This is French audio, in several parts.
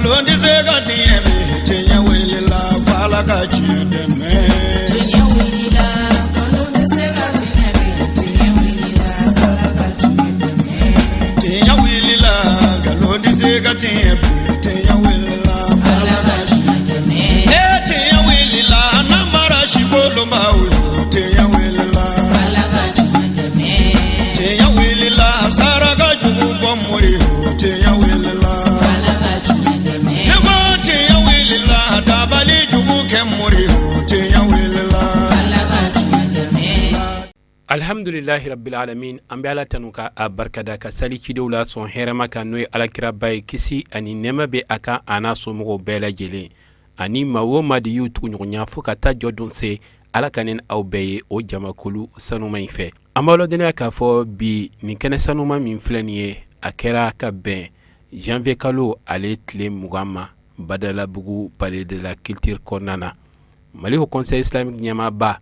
Kalondi segati eme tenya welila fala kachide me. Tenya welila kalondi segati eme tenya welila fala kachide me. Tenya welila kalondi segati eme tenya welila fala kachide me. Tenya welila namara shikolo mawe tenya welila fala kachide me. Tenya welila saraka jugu bomori tenya welila. Alhamdulillahi rabbil alamin an bɛ ala tanu ka a barkada ka sali cidenw la sɔn hɛrɛma kan n'o ye alakiraba ye kisi ani nɛɛma bɛ a kan a n'a somɔgɔw bɛɛ lajɛlen ani maa o maa de y'u tuguɲɔgɔnya fo ka taa jɔ don se ala ka ni aw bɛɛ ye o jamakulu sanuma in fɛ an b'aw ladɔnniya k'a fɔ bi nin kɛnɛ sanuma min filɛ nin ye a kɛra ka bɛn janvier kalo ale tile 20 ma Badalabugu palais de la culture kɔnɔna na Mali Haut Conseil islamique ɲɛmaaba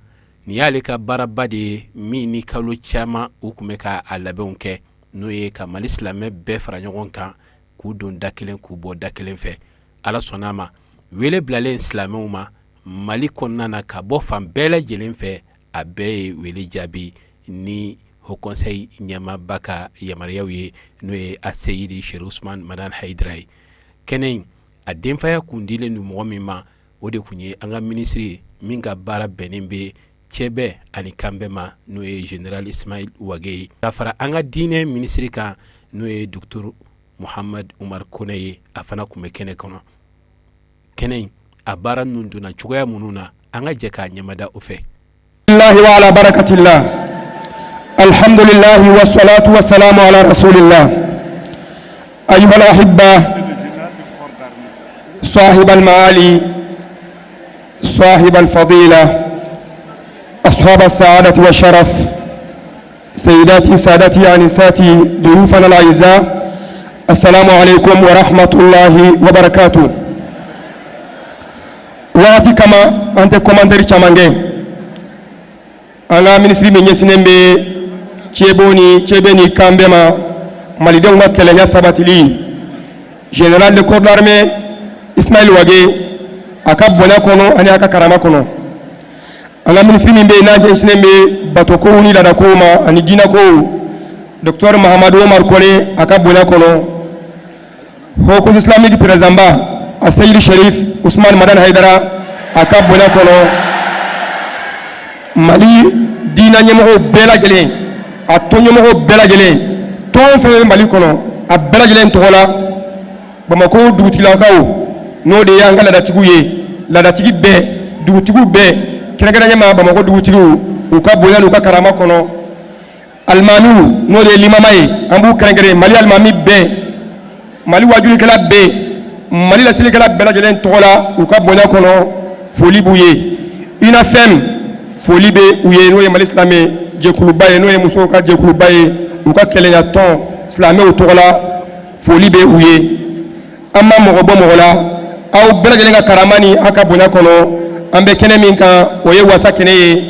ni y'ale ka baaraba de ye min ni kalo caman u tun bɛ ka a labɛnw kɛ n'o ye ka Mali silamɛ bɛɛ fara ɲɔgɔn kan k'u don da kelen k'u bɔ da kelen fɛ ala sɔnna ma wele bilalen silamɛw ma Mali kɔnɔna na ka bɔ fan bɛɛ lajɛlen fɛ a bɛɛ ye wele jaabi ni Haut Conseil ɲɛmaaba ka yamaruyaw ye n'o ye a Seyidi Sɛrifu Usumani Madani Hayidara ye kɛnɛ in a denfaya kun dilen don mɔgɔ min ma o de kun ye an ka minisiri min ka baara bɛnnen bɛ cɛ bɛɛ ani kan bɛɛ ma n'o ye Général Ismail Wage ye ka fara an ka diinɛ minisiri kan n'o ye Docteur Mohamad Umar Kone ye a fana kun bɛ kɛnɛ kɔnɔ kɛnɛ in a baara ninnu donna cogoya minnu na an ka jɛ k'a ɲɛmada o fɛ Allahi wa ala barakatillah alhamdulillahi wa salatu wa salamu ala rasulillah ayyuhal ahibba صاحب المعالي صاحب الفضيلة أصحاب السعادة والشرف سيداتي سادتي أنساتي ضيوفنا الأعزاء السلام عليكم ورحمة الله وبركاته وقتي كما أنت كوماندري تشامانجي أنا منسلي من يسنن تشيبوني كامبما مالدون وكلنا سباتلي جنرال de corps d'armée Ismail Wage aka bona kono ani aka karama kono anga ministri min be naje isnembe batoko ni dada ko ma ani dina ko Dr Mohamad Omar Kone aka bona kono Haut Islamique Prezamba a Seyidi Sherif Usman Madani Hayidara aka bona kono Mali dina nyemo bela gelen a tonyemo bela gelen ton fe Mali kono a bela gelen tola Bamako dugutilakaw no de yanga ladatigi bɛɛ dugutigiw bɛɛ kɛrɛnkɛrɛnya ma Bamako dugutigiw u ka bonya n'u ka karama kɔnɔ alimamiw no de limama ye an b'u kɛrɛnkɛrɛn Mali alimami bɛɛ Mali wajulikɛla bɛɛ Mali lasilikɛla bɛɛ lajɛlen tɔgɔ la u ka bonya kɔnɔ foli b'u ye INAFEM foli bɛ u ye n'o ye Mali silamɛ jɛkuluba ye n'o ye musow ka jɛkuluba ye u ka kɛlɛya tɔn silamɛw tɔgɔ la foli bɛ u ye an ma mɔgɔ bɔ mɔgɔ la aw bɛɛ lajɛlen ka karama ni aw ka bonya kɔnɔ an bɛ kɛnɛ min kan o ye wasa kɛnɛ ye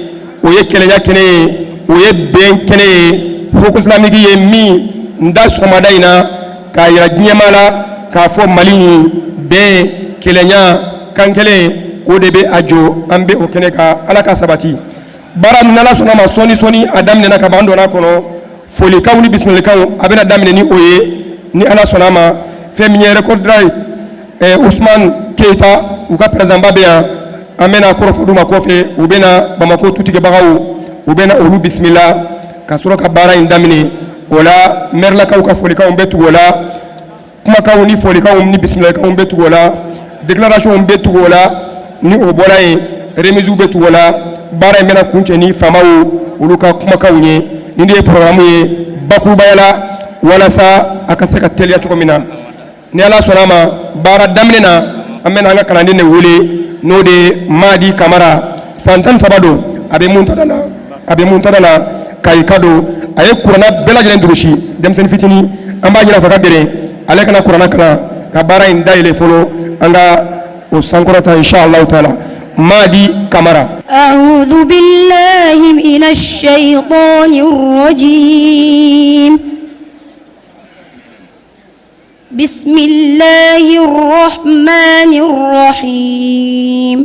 o ye kɛlɛya kɛnɛ ye o ye bɛn kɛnɛ ye Haut Islamique ye min n da sɔgɔmada in na k'a yira diɲɛma la k'a fɔ Mali ni bɛn kɛlɛya kan kɛlɛ o de bɛ a jɔ an bɛ o kɛnɛ kan ala ka sabati baara min ala sɔnna ma sɔni a daminɛna ka ban donna kɔnɔ folikaw ni bisimilakaw a bɛna daminɛ ni o ye ni ala sɔnna ma fɛn min ye recordra Ousmane Keita u ka présidentba bɛ yan an bɛna kɔrɔfɔ d'u ma kɔfɛ u bɛna Bamako tutigibagaw u bɛna olu bisimila ka sɔrɔ ka baara in daminɛ o la mairelakaw ka folikaw bɛ tugu o la kumakaw ni folikaw ni bisimilakaw bɛ tugu o la déclaration bɛ tugu o la ni o bɔra yen remise bɛ tugu o la baara in bɛna kuncɛ ni faamaw olu ka kumakaw ye ni de ye programme ye bakurubaya la walasa a ka se ka teliya cogo min na ni ala sɔnna ma baara daminɛ na an bɛna an ka kalanden de wele n'o de Madi Kamara san 13 don a bɛ Muntada la Kayika don a ye kuranna bɛɛ lajɛlen durusi denmisɛnnin fitinin an b'a ɲini a fɛ ka gɛrɛ ale kana kuranna kalan ka baara in dayɛlɛ fɔlɔ an ka o sankɔrɔta inshallah taala Madi Kamara. A'udhu billahi minash shaitanir rajim. بسم الله الرحمن الرحيم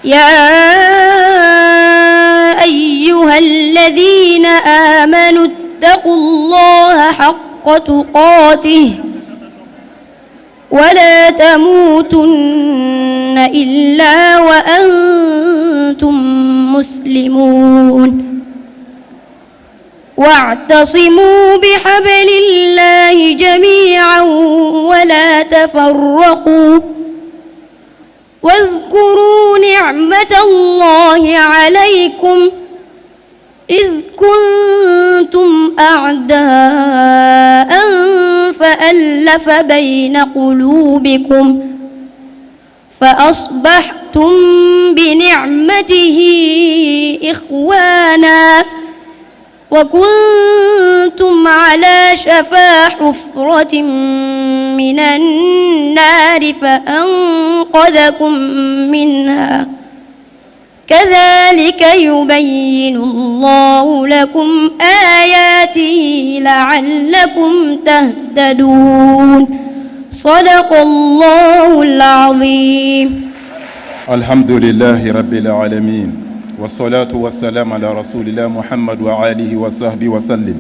يا أيها الذين آمنوا اتقوا الله حق تقاته ولا تموتن إلا وأنتم مسلمون واعتصموا بحبل الله جميعا ولا تفرقوا واذكروا نعمة الله عليكم إذ كنتم أعداء فألف بين قلوبكم فأصبحتم بنعمته إخوانا وكنتم على شفا حفرة من النار فأنقذكم منها كذلك يبين الله لكم آياته لعلكم تهتدون صدق الله العظيم. الحمد لله رب العالمين والصلاة والسلام على رسول الله محمد وآله وصحبه وسلم.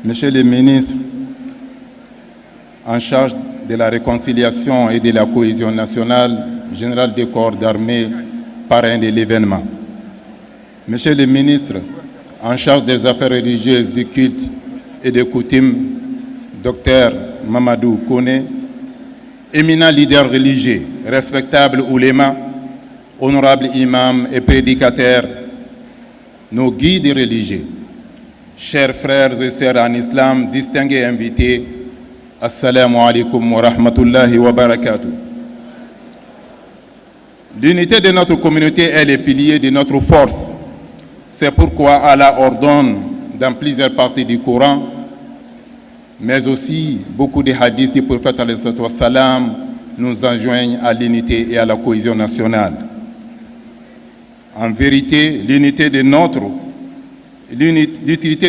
Monsieur le ministre en charge de la réconciliation et de la cohésion nationale, général des corps d'armée, parrain de l'événement. Monsieur le ministre en charge des affaires religieuses, du culte et des coutumes, Dr Mamadou Koné, éminent leader religieux, respectable ouléma, honorable imam et prédicateur, nos guides religieux, chers frères et sœurs en islam, distingués invités, assalamu alaikum wa rahmatullahi wa barakatuh. L'unité de notre communauté est le pilier de notre force. C'est pourquoi Allah ordonne dans plusieurs parties du Coran, mais aussi beaucoup de hadiths du prophète alayhi salam nous enjoignent à l'unité et à la cohésion nationale. En vérité, l'utilité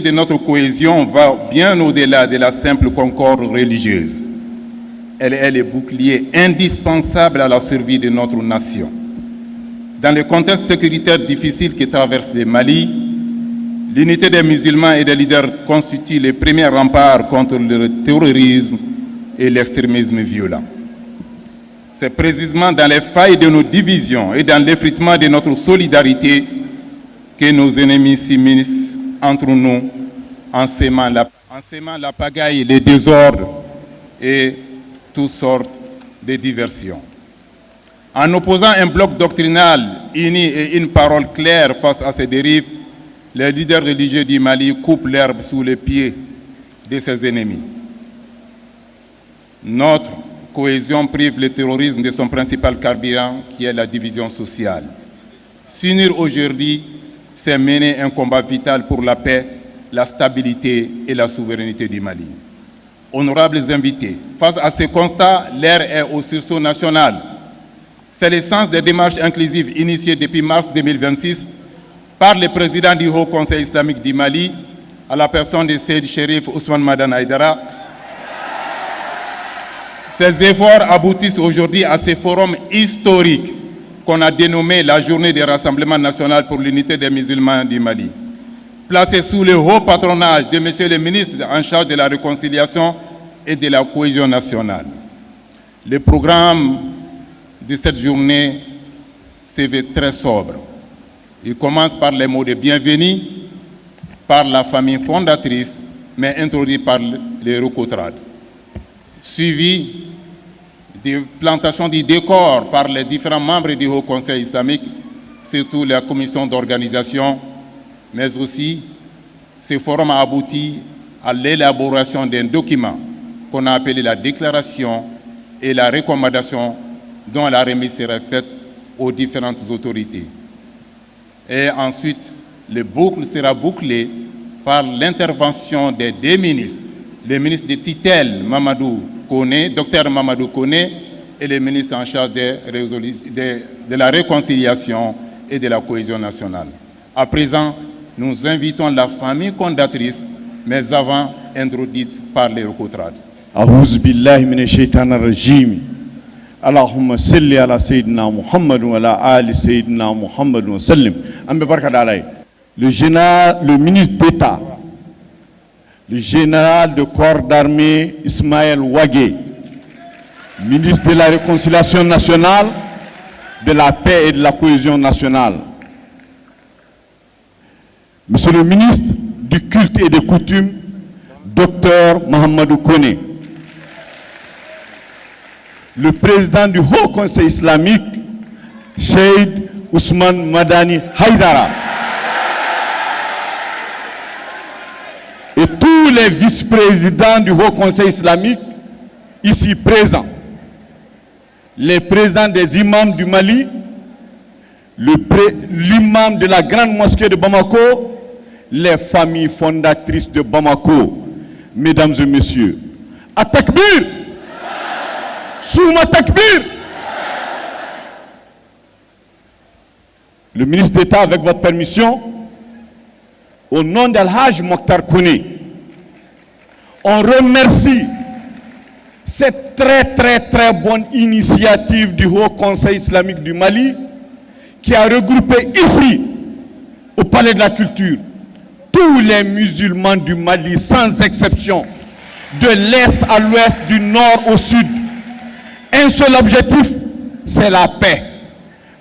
de notre cohésion va bien au-delà de la simple concorde religieuse. Elle est le bouclier indispensable à la survie de notre nation. Dans le contexte sécuritaire difficile qui traverse le Mali, l'unité des musulmans et des leaders constitue le premier rempart contre le terrorisme et l'extrémisme violent. C'est précisément dans les failles de nos divisions et dans l'effritement de notre solidarité que nos ennemis s'immiscent entre nous en sémant la pagaille, les désordres et toutes sortes de diversions. En opposant un bloc doctrinal uni et une parole claire face à ces dérives, les leaders religieux du Mali coupent l'herbe sous les pieds de ses ennemis. Notre cohésion prive le terrorisme de son principal carburant, qui est la division sociale. S'unir aujourd'hui, c'est mener un combat vital pour la paix, la stabilité et la souveraineté du Mali. Honorables invités, face à ce constat, l'heure est au sursaut national. C'est le sens des démarches inclusives initiées depuis mars 2026 par le président du Haut Conseil islamique du Mali, à la personne de Seyd Chérif Ousmane Madane Aïdara. Ces efforts aboutissent aujourd'hui à ce forum historique qu'on a dénommé la Journée des rassemblements nationaux pour l'unité des musulmans du Mali. Placé sous le haut patronage de M. le ministre en charge de la réconciliation et de la cohésion nationale. Le programme de cette journée se veut très sobre. Il commence par les mots de bienvenue, par la famille fondatrice, mais introduit par les Rocotrades. Suivi de plantation du décor par les différents membres du Haut Conseil islamique, surtout la commission d'organisation, mais aussi ce forum a abouti à l'élaboration d'un document qu'on a appelé la déclaration et la recommandation dont la remise sera faite aux différentes autorités. Et ensuite, le boucle sera bouclé par l'intervention des deux ministres, le ministre de tutelle Mamadou Koné, docteur Mamadou Koné, et le ministre en charge de la réconciliation et de la cohésion nationale. À présent, nous invitons la famille fondatrice, mais avant, introduite par les recotrades. أعوذ بالله من الشيطان الرجيم اللهم صل على سيدنا محمد وعلى آل سيدنا محمد وسلم. Le ministre d'État, le général de corps d'armée Ismaël Ouagué, ministre de la réconciliation nationale, de la paix et de la cohésion nationale. Monsieur le ministre du culte et des coutumes, Dr Mahamadou Koné. Le président du Haut Conseil islamique, Cheikh Ousmane Madani Haïdara. Et tous les vice-présidents du Haut Conseil islamique ici présents. Les présidents des imams du Mali, l'imam de la grande mosquée de Bamako, les familles fondatrices de Bamako. Mesdames et messieurs, à Takbir! Souma Takbir! Le ministre d'État, avec votre permission, au nom d'Al-Hajj Mokhtar Koné, on remercie cette très bonne initiative du Haut Conseil islamique du Mali qui a regroupé ici, au Palais de la Culture, tous les musulmans du Mali, sans exception, de l'Est à l'Ouest, du Nord au Sud. Un seul objectif, c'est la paix,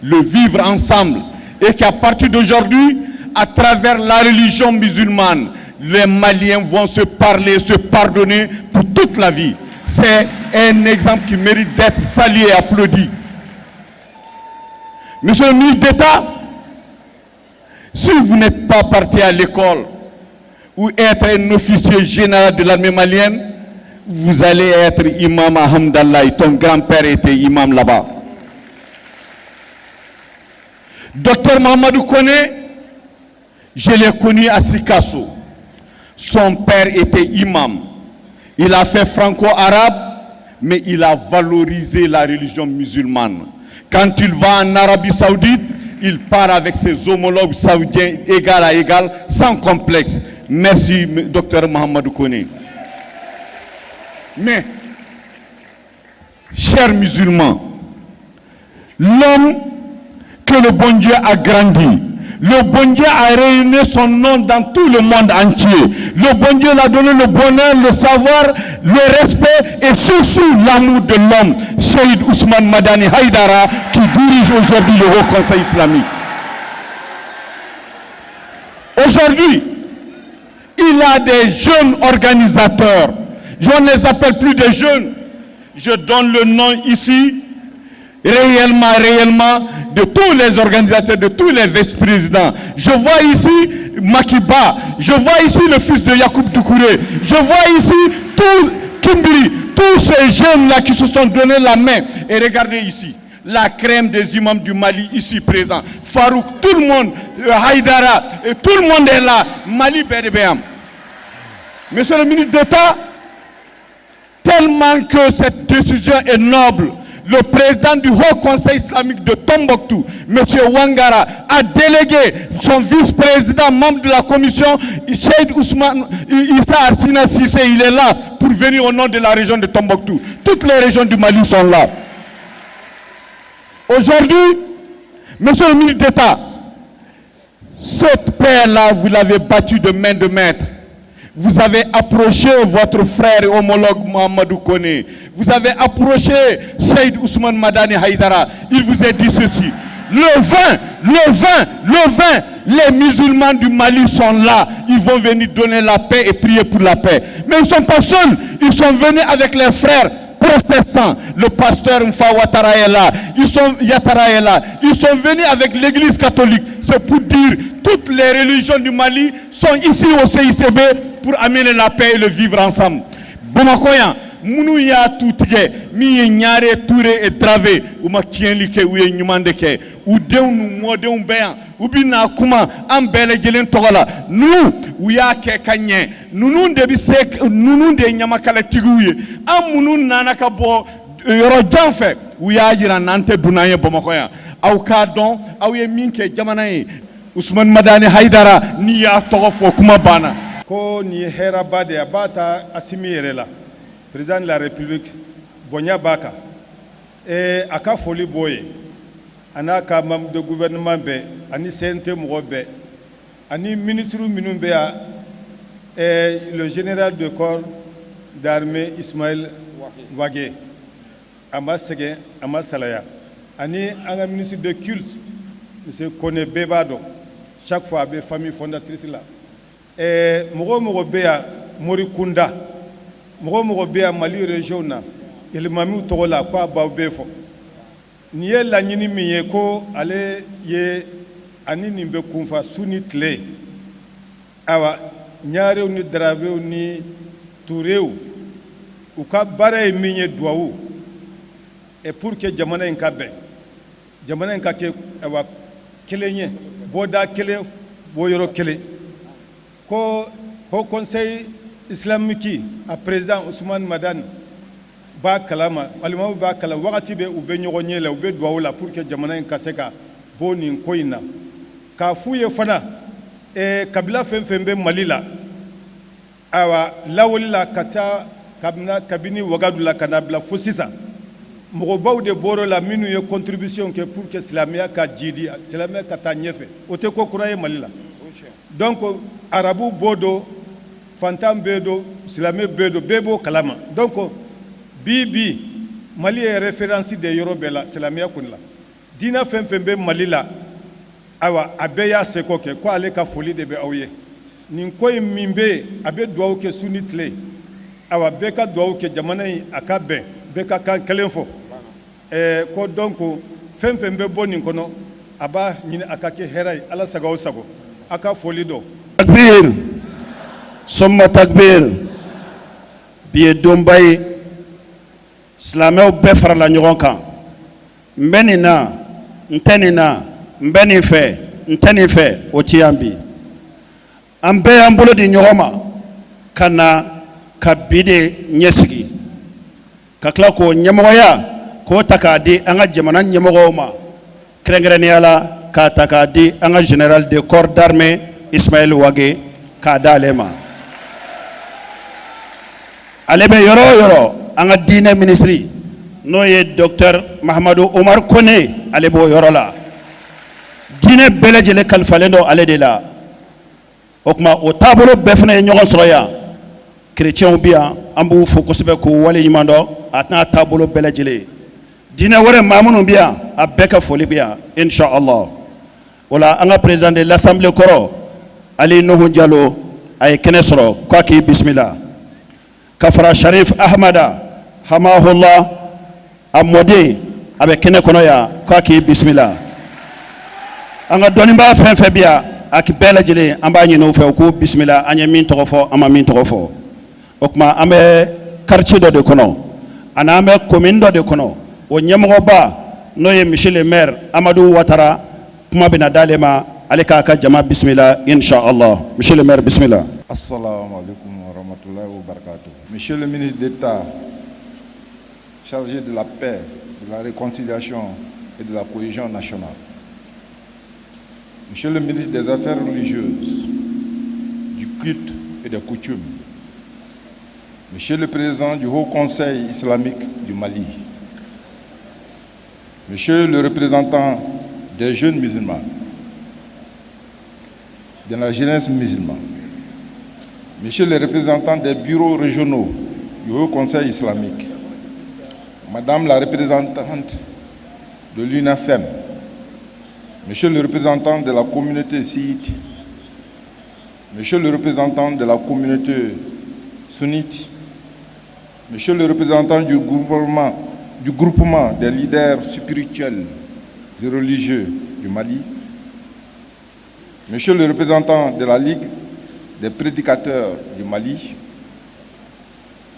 le vivre ensemble. Et qu'à partir d'aujourd'hui, à travers la religion musulmane, les Maliens vont se parler, se pardonner pour toute la vie. C'est un exemple qui mérite d'être salué et applaudi. Monsieur le ministre d'État, si vous n'êtes pas parti à l'école ou être un officier général de l'armée malienne, vous allez être imam à Hamdallah et ton grand-père était imam là-bas. Docteur Mahamadou Koné, je l'ai connu à Sikasso. Son père était imam. Il a fait franco-arabe, mais il a valorisé la religion musulmane. Quand il va en Arabie Saoudite, il part avec ses homologues saoudiens égal à égal, sans complexe. Merci, docteur Mahamadou Koné. Mais, chers musulmans, l'homme que le bon Dieu a grandi, le bon Dieu a réuni son nom dans tout le monde entier. Le bon Dieu l'a donné le bonheur, le savoir, le respect et surtout l'amour de l'homme, Cheikh Ousmane Madani Haïdara, qui dirige aujourd'hui le Haut Conseil islamique. Aujourd'hui, il a des jeunes organisateurs. Je ne les appelle plus des jeunes. Je donne le nom ici, réellement, de tous les organisateurs, de tous les vice-présidents. Je vois ici Makiba, je vois ici le fils de Yacoub Doukouré, je vois ici tout Kimbiri, tous ces jeunes-là qui se sont donné la main. Et regardez ici, la crème des imams du Mali ici présent. Farouk, tout le monde, Haïdara, tout le monde est là. Mali Bédébéam. Monsieur le ministre d'État, tellement que cette décision est noble, le président du Haut Conseil islamique de Tombouctou, M. Ouangara, a délégué son vice-président, membre de la commission, Cheikh Ousmane Issa Arsina Sissé, il est là pour venir au nom de la région de Tombouctou. Toutes les régions du Mali sont là. Aujourd'hui, monsieur le ministre d'État, cette paix-là, vous l'avez battue de main de maître. Vous avez approché votre frère et homologue Mahamadou Koné. Vous avez approché Cheikh Ousmane Madani Haïdara. Il vous a dit ceci. Le vin, les musulmans du Mali sont là. Ils vont venir donner la paix et prier pour la paix. Mais ils ne sont pas seuls. Ils sont venus avec les frères protestants. Le pasteur Mfa Ouattara est là. Yatara est là. Ils sont venus avec l'église catholique. C'est pour dire toutes les religions du Mali sont ici au CICB pour amener la paix et le vivre ensemble. Bamakoyan, munu ya tutige, mi ye nyare touré et travé, ou ma tienlike ou ye nyumandeke, ou deunu modeu beyan, ou bina kuma ambele gelen togola. Nous, ou ya ke kanye, nous de bisek, nous de nyamakala tiguye, am munu nanaka bo yoro janfe, ou ya jira nante dunaye Bamakoyan. Aw ka don, aw ye minke jamanaye, Ousmane Madani Haïdara, ni ya togo fo kuma bana. ko ni hera bade abata asimiyerela président de la république bonya baka aka foli boye anaka membre de gouvernement be ani CNT mo be ani ministre minnu be le général de corps d'armée Ismaël Wagé ama sege ama salaya ani anga ministre de culte monsieur Kone Bebado chaque fois be famille fondatrice là mogo be ya Morikunda mogo be ya Mali région na il mami togola kwa ba be fo ni ye la nyini mi ye ko ale ye ani nimbe kunfa suni tle awa nyaare ni drave ni tourew u ka bare mi ye duawu et pour que jamana en kabe jamana en kake awa kelenye boda kele boyoro kele ko conseil islamique à président Ousmane Madane ba kalama alimamu ba kala wakati be ube nyogonye la ube duawu la pour que jamana en kaseka boni koina ka fuye fana kabila fembe malila awa lawoli la kata kabini wagadu la kanabla fosisa mogobaw de boro la minu ye contribution que pour que islamia ka jidi islamia ka ta nyefe ote ko kuraye malila donc arabu bodo fantam bedo islamia bedo bebo kalama donc bibi mali est référence de yorobela islamia kunla dina fembe malila awa abeya seko ke ko ale ka foli de be awye nin koy mimbe abe duaw ke sunitle awa beka duaw ke jamana akabe beka kan kelenfo ko donc fembe boni kono aba nyine akake heray ala sago sago aka foli do takbir somma takbir biye dombay islameo be farala nyogon kan mbenina ntenina mbeni fe nteni fe o ciyambi an bɛɛ y'an bolo di ɲɔgɔn ma ka na ka bi de ɲɛsigi ka tila k'o ɲɛmɔgɔya k'o ta k'a di an ka jamana ɲɛmɔgɔw ma kɛrɛnkɛrɛnnenya la k'a ta k'a di an ka général de corps d'armée Ismaël Wagé k'a d'ale ma ale bɛ yɔrɔ o yɔrɔ an ka diinɛ ministre n'o ye docteur Mahamadou Omar Kone ale b'o yɔrɔ la diinɛ bɛɛ lajɛlen kalifalen don ale de la o kuma o taabolo bɛɛ fana ye ɲɔgɔn sɔrɔ yan chrétiens bi yan an b'u fo kosɛbɛ k'u wale ɲuman dɔn a tɛna taabolo bɛɛ lajɛlen diinɛ wɛrɛ maa minnu bi yan a bɛɛ ka foli bi yan inshallah o la an ka président de l'assemblée kɔrɔ Ali Nuhu Jalo a ye kɛnɛ sɔrɔ k'a k'i bisimila ka fara Sharif Ahmada hamahullah a mɔden a bɛ kɛnɛ kɔnɔ yan k'a k'i bisimila an ka dɔnnibaa fɛn fɛn bi yan a bɛɛ lajɛlen an b'a ɲini u fɛ u k'u bisimila an ye min tɔgɔ fɔ an ma min tɔgɔ fɔ o kuma an bɛ quartier dɔ de kɔnɔ ani an bɛ commune dɔ de kɔnɔ o ɲɛmɔgɔba n'o ye monsieur le maire Amadou Ouattara kuma bɛna d'ale ma ale k'a ka jama bisimila inshallah monsieur le maire bisimila. Assalamu alaikum wa rahmatullahi wa barakatuh. Monsieur le ministre d'État chargé de la paix, de la réconciliation et de la cohésion nationale, Monsieur le ministre des Affaires religieuses, du culte et des coutumes, Monsieur le président du Haut Conseil islamique du Mali, Monsieur le représentant des jeunes musulmans, de la jeunesse musulmane, Monsieur le représentant des bureaux régionaux du Haut Conseil islamique, Madame la représentante de l'UNAFEM, Monsieur le représentant de la communauté siite, Monsieur le représentant de la communauté sunnite, Monsieur le représentant du groupement des leaders spirituels et religieux du Mali, Monsieur le représentant de la Ligue des prédicateurs du Mali,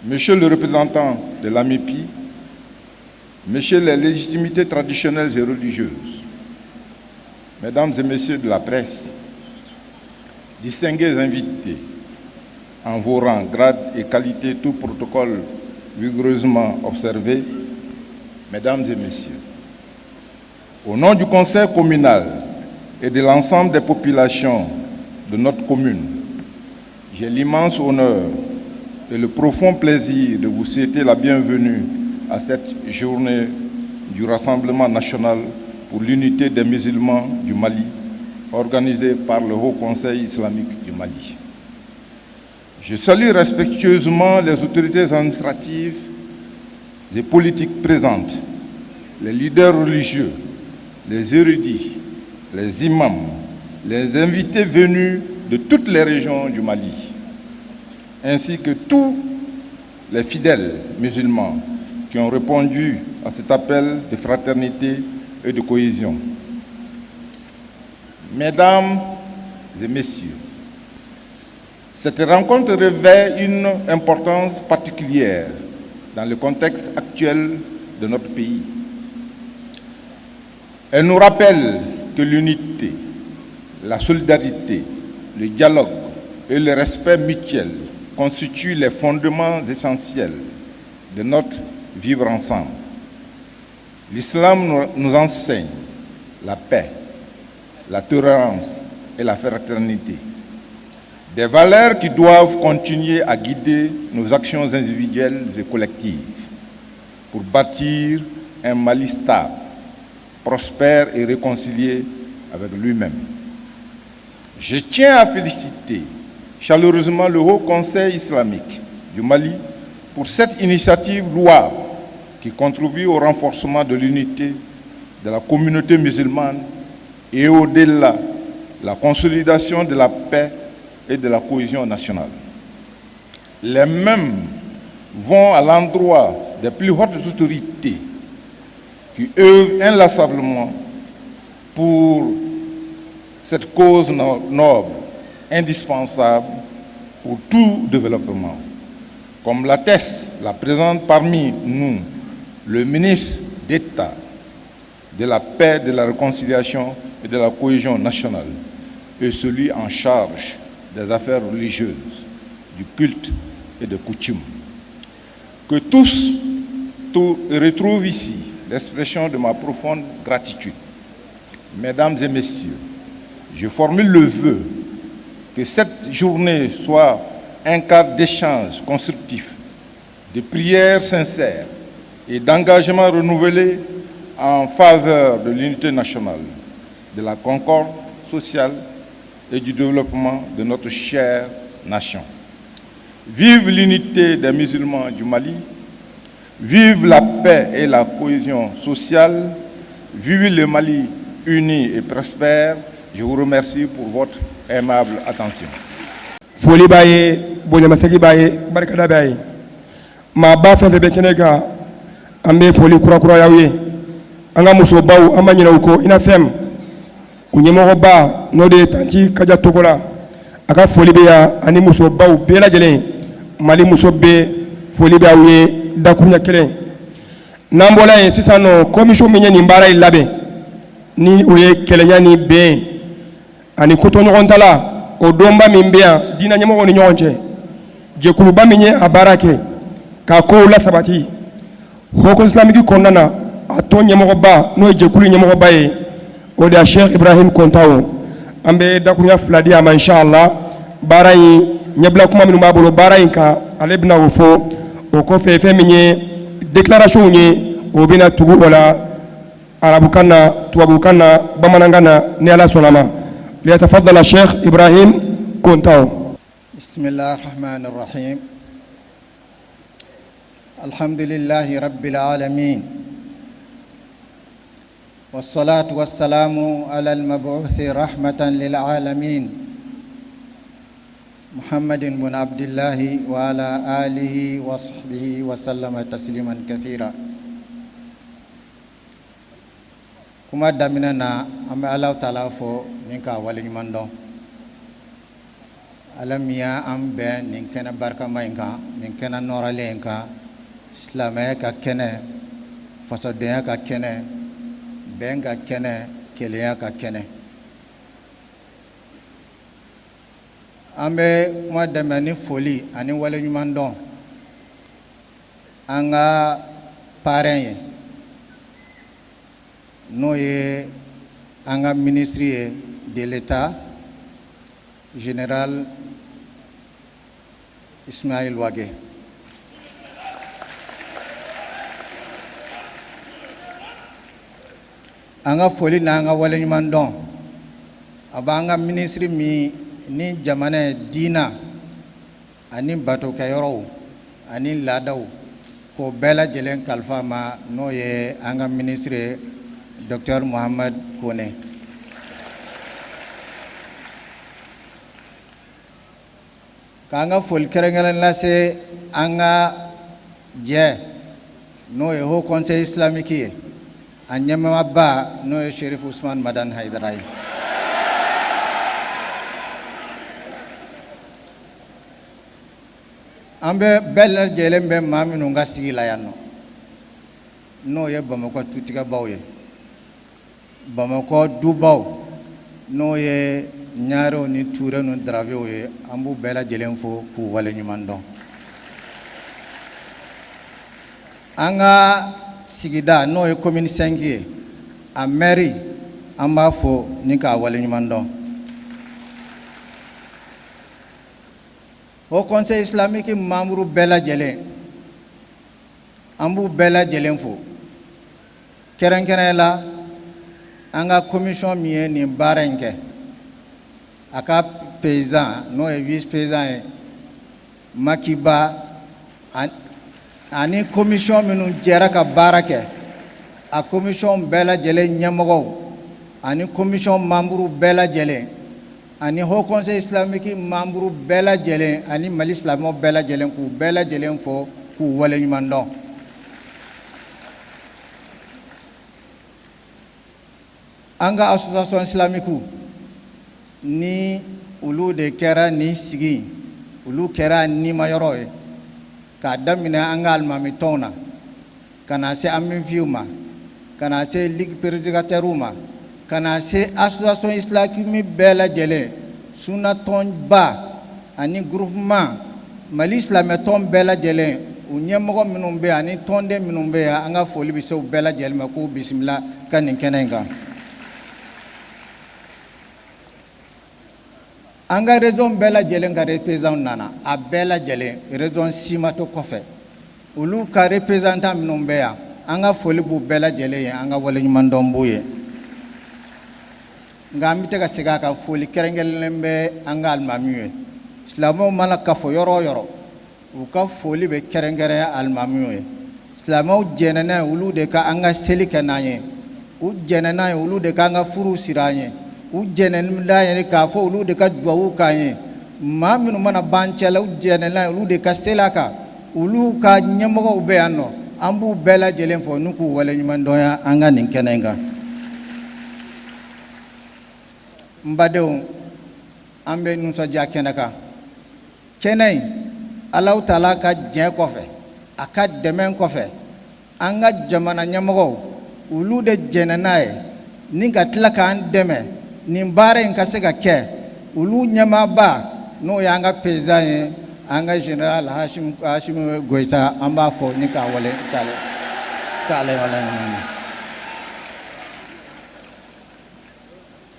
Monsieur le représentant de l'AMIPI, Messieurs les légitimités traditionnelles et religieuses, Mesdames et Messieurs de la presse, distingués invités, en vos rangs, grades et qualités, tout protocole rigoureusement observé, Mesdames et Messieurs, au nom du Conseil communal et de l'ensemble des populations de notre commune, j'ai l'immense honneur et le profond plaisir de vous souhaiter la bienvenue à cette journée du Rassemblement national pour l'unité des musulmans du Mali, organisée par le Haut Conseil islamique du Mali. Je salue respectueusement les autorités administratives et politiques présentes, les leaders religieux, les érudits, les imams, les invités venus de toutes les régions du Mali, ainsi que tous les fidèles musulmans qui ont répondu à cet appel de fraternité et de cohésion. Mesdames et messieurs, cette rencontre revêt une importance particulière dans le contexte actuel de notre pays. Elle nous rappelle que l'unité, la solidarité, le dialogue et le respect mutuel constituent les fondements essentiels de notre vivre ensemble. L'islam nous enseigne la paix, la tolérance et la fraternité. Des valeurs qui doivent continuer à guider nos actions individuelles et collectives pour bâtir un Mali stable, prospère et réconcilié avec lui-même. Je tiens à féliciter chaleureusement le Haut Conseil islamique du Mali pour cette initiative louable qui contribue au renforcement de l'unité de la communauté musulmane et au-delà, la consolidation de la paix et de la cohésion nationale. Les mêmes vont à l'endroit des plus hautes autorités qui œuvrent inlassablement pour cette cause noble, indispensable pour tout développement. Comme l'atteste la présente parmi nous, le ministre d'État de la paix, de la réconciliation et de la cohésion nationale, et celui en charge des affaires religieuses, du culte et des coutumes. Que tous retrouvent ici l'expression de ma profonde gratitude. Mesdames et messieurs, je formule le vœu que cette journée soit un cadre d'échange constructif, de prières sincères et d'engagement renouvelé en faveur de l'unité nationale, de la concorde sociale et du développement de notre chère nation. Vive l'unité des musulmans du Mali, vive la paix et la cohésion sociale, vive le Mali uni et prospère. Je vous remercie pour votre aimable attention. Foli baye, bonyamasaki baye, barkada baye. Ma ba fe be kenega, ambe foli kura kura yawe. Anga muso bawo amanyina uko ina fem. Unyemo ba no de tanti kaja tokola. Aka foli be ya ani muso bawo bela jelen. Mali muso be foli be yawe dakunya kelen. Nambola en sisano commission menye ni mbara ilabe. Ni oye kelenya ni be. Ani koto nyogontala o domba mimbea dina nyamo ni nyonche je kuluba minye abarake ka ko la sabati hoko islamiki konnana ato nyamo ba no je kulu nyamo ba e o da Cheikh Ibrahim Kontawo ambe da kunya fladi ama inshallah barai nyabla kuma minu mabolo barai ka alebna wofo o ko fefe minye déclaration nye o bina tugu wala arabukana tuwabukana bamanangana ni ala solama. ليتفضل الشيخ إبراهيم كونتاو. بسم الله الرحمن الرحيم. الحمد لله رب العالمين والصلاة والسلام على المبعوث رحمة للعالمين محمد بن عبد الله وعلى آله وصحبه وسلم تسليما كثيرا. كما دمنا أم الله تعالى فو ninka waliñumando alamiya am be nin kene barka mainka nin kene noralenka islamaya ka kene fasodeya ka kene ben ka kene keleya ka kene ambe kuma dɛmɛ ni foli ani waliɲumandɔn an ka parrain ye n'o ye an ka ministre ye de l'État, général Ismail Wage. Anga foli na anga wale nyuman don abanga ministry mi ni jamana dina ani bato kayoro ani ladaw ko bela jelen kalfa ma no ye anga ministre Dr. Muhammad Kone. Kanga fol kerengelen lase anga je no ye ho conseil islamique anyama ba no ye Sherif Usman Madan Haidarai. Ambe bela jelen be maminu nga sigila yanno no ye Bamako tutiga bawye Bamako dubaw no ye nyaro ni toure no drave ye ambu bela jelen fo ku wale nyumando anga sigida no ye commune 5 a mairie amba fo ni ka wale nyumando au conseil islamique membre bela jelen ambu bela jelen fo kerenkere anga commission mie ni barenke aka paysan no e vice paysan Makiba ani commission minu jera ka barake a commission bela jelen nyamogo ani commission membre bela jelen ani ho conseil islamique membre bela jelen ani Mali islamo bela jelen ku bela jelen fo ku wale nyumando anga association islamique ni ulu de kera ni sigi ulu kera ni mayoro ka damina anga almami tona kana se amin fiuma kana se ligue prédicateuruma kana se association islamique bela jele suna ton ba ani groupement Mali islamé ton bela jele unyemgo minumbe ani tonde minumbe anga foli biso bela jele mako bismillah kanin kenenga anga raison bela jelen ka représent nana a bela jelen raison simato kofe ulu ka représentant minumbe anga foli bu bela jele anga wala nyumandombuye ngambite ka siga ka foli kerengelembe anga almamiye islamo mala ka fo yoro yoro u ka foli be kerengere almamiye islamo jenena ulu de ka anga seli kanaye u jenena ulu de ka anga furu siranye u jenen la yani ka fo ulu de ka duwa kanye maminu mana bancela u jenena ulu de ka selaka ulu ka nyamogo be anno ambu bela jelen fo nuku wala nyumandoya anga ninkenenga mbadeu ambe nusa jakenaka kenai Allah taala ka je kofe aka demen kofe anga jamana nyamogo ulu de jenanae ninga tlaka an deme ni bare nka se ka ke ulu nyama ba no yanga pezanye anga general Hashim Goita amba fo ni ka wale kale wala ni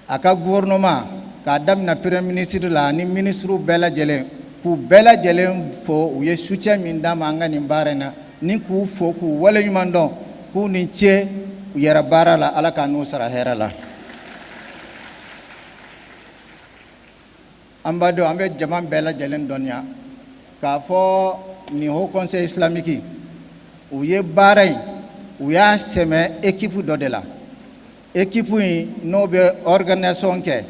aka gouvernement ka damna premier ministre la ni ministre bela jelen ku bela jelen fo uye soutien min dama anga ni barena ni ku fo ku wala nyumando ku ni che yera barala ala ka no sara herala ambado ambe jaman bela jelen donya ka fo ni ho conseil islamique uye baray uya seme équipe dodela équipe no be organisation ke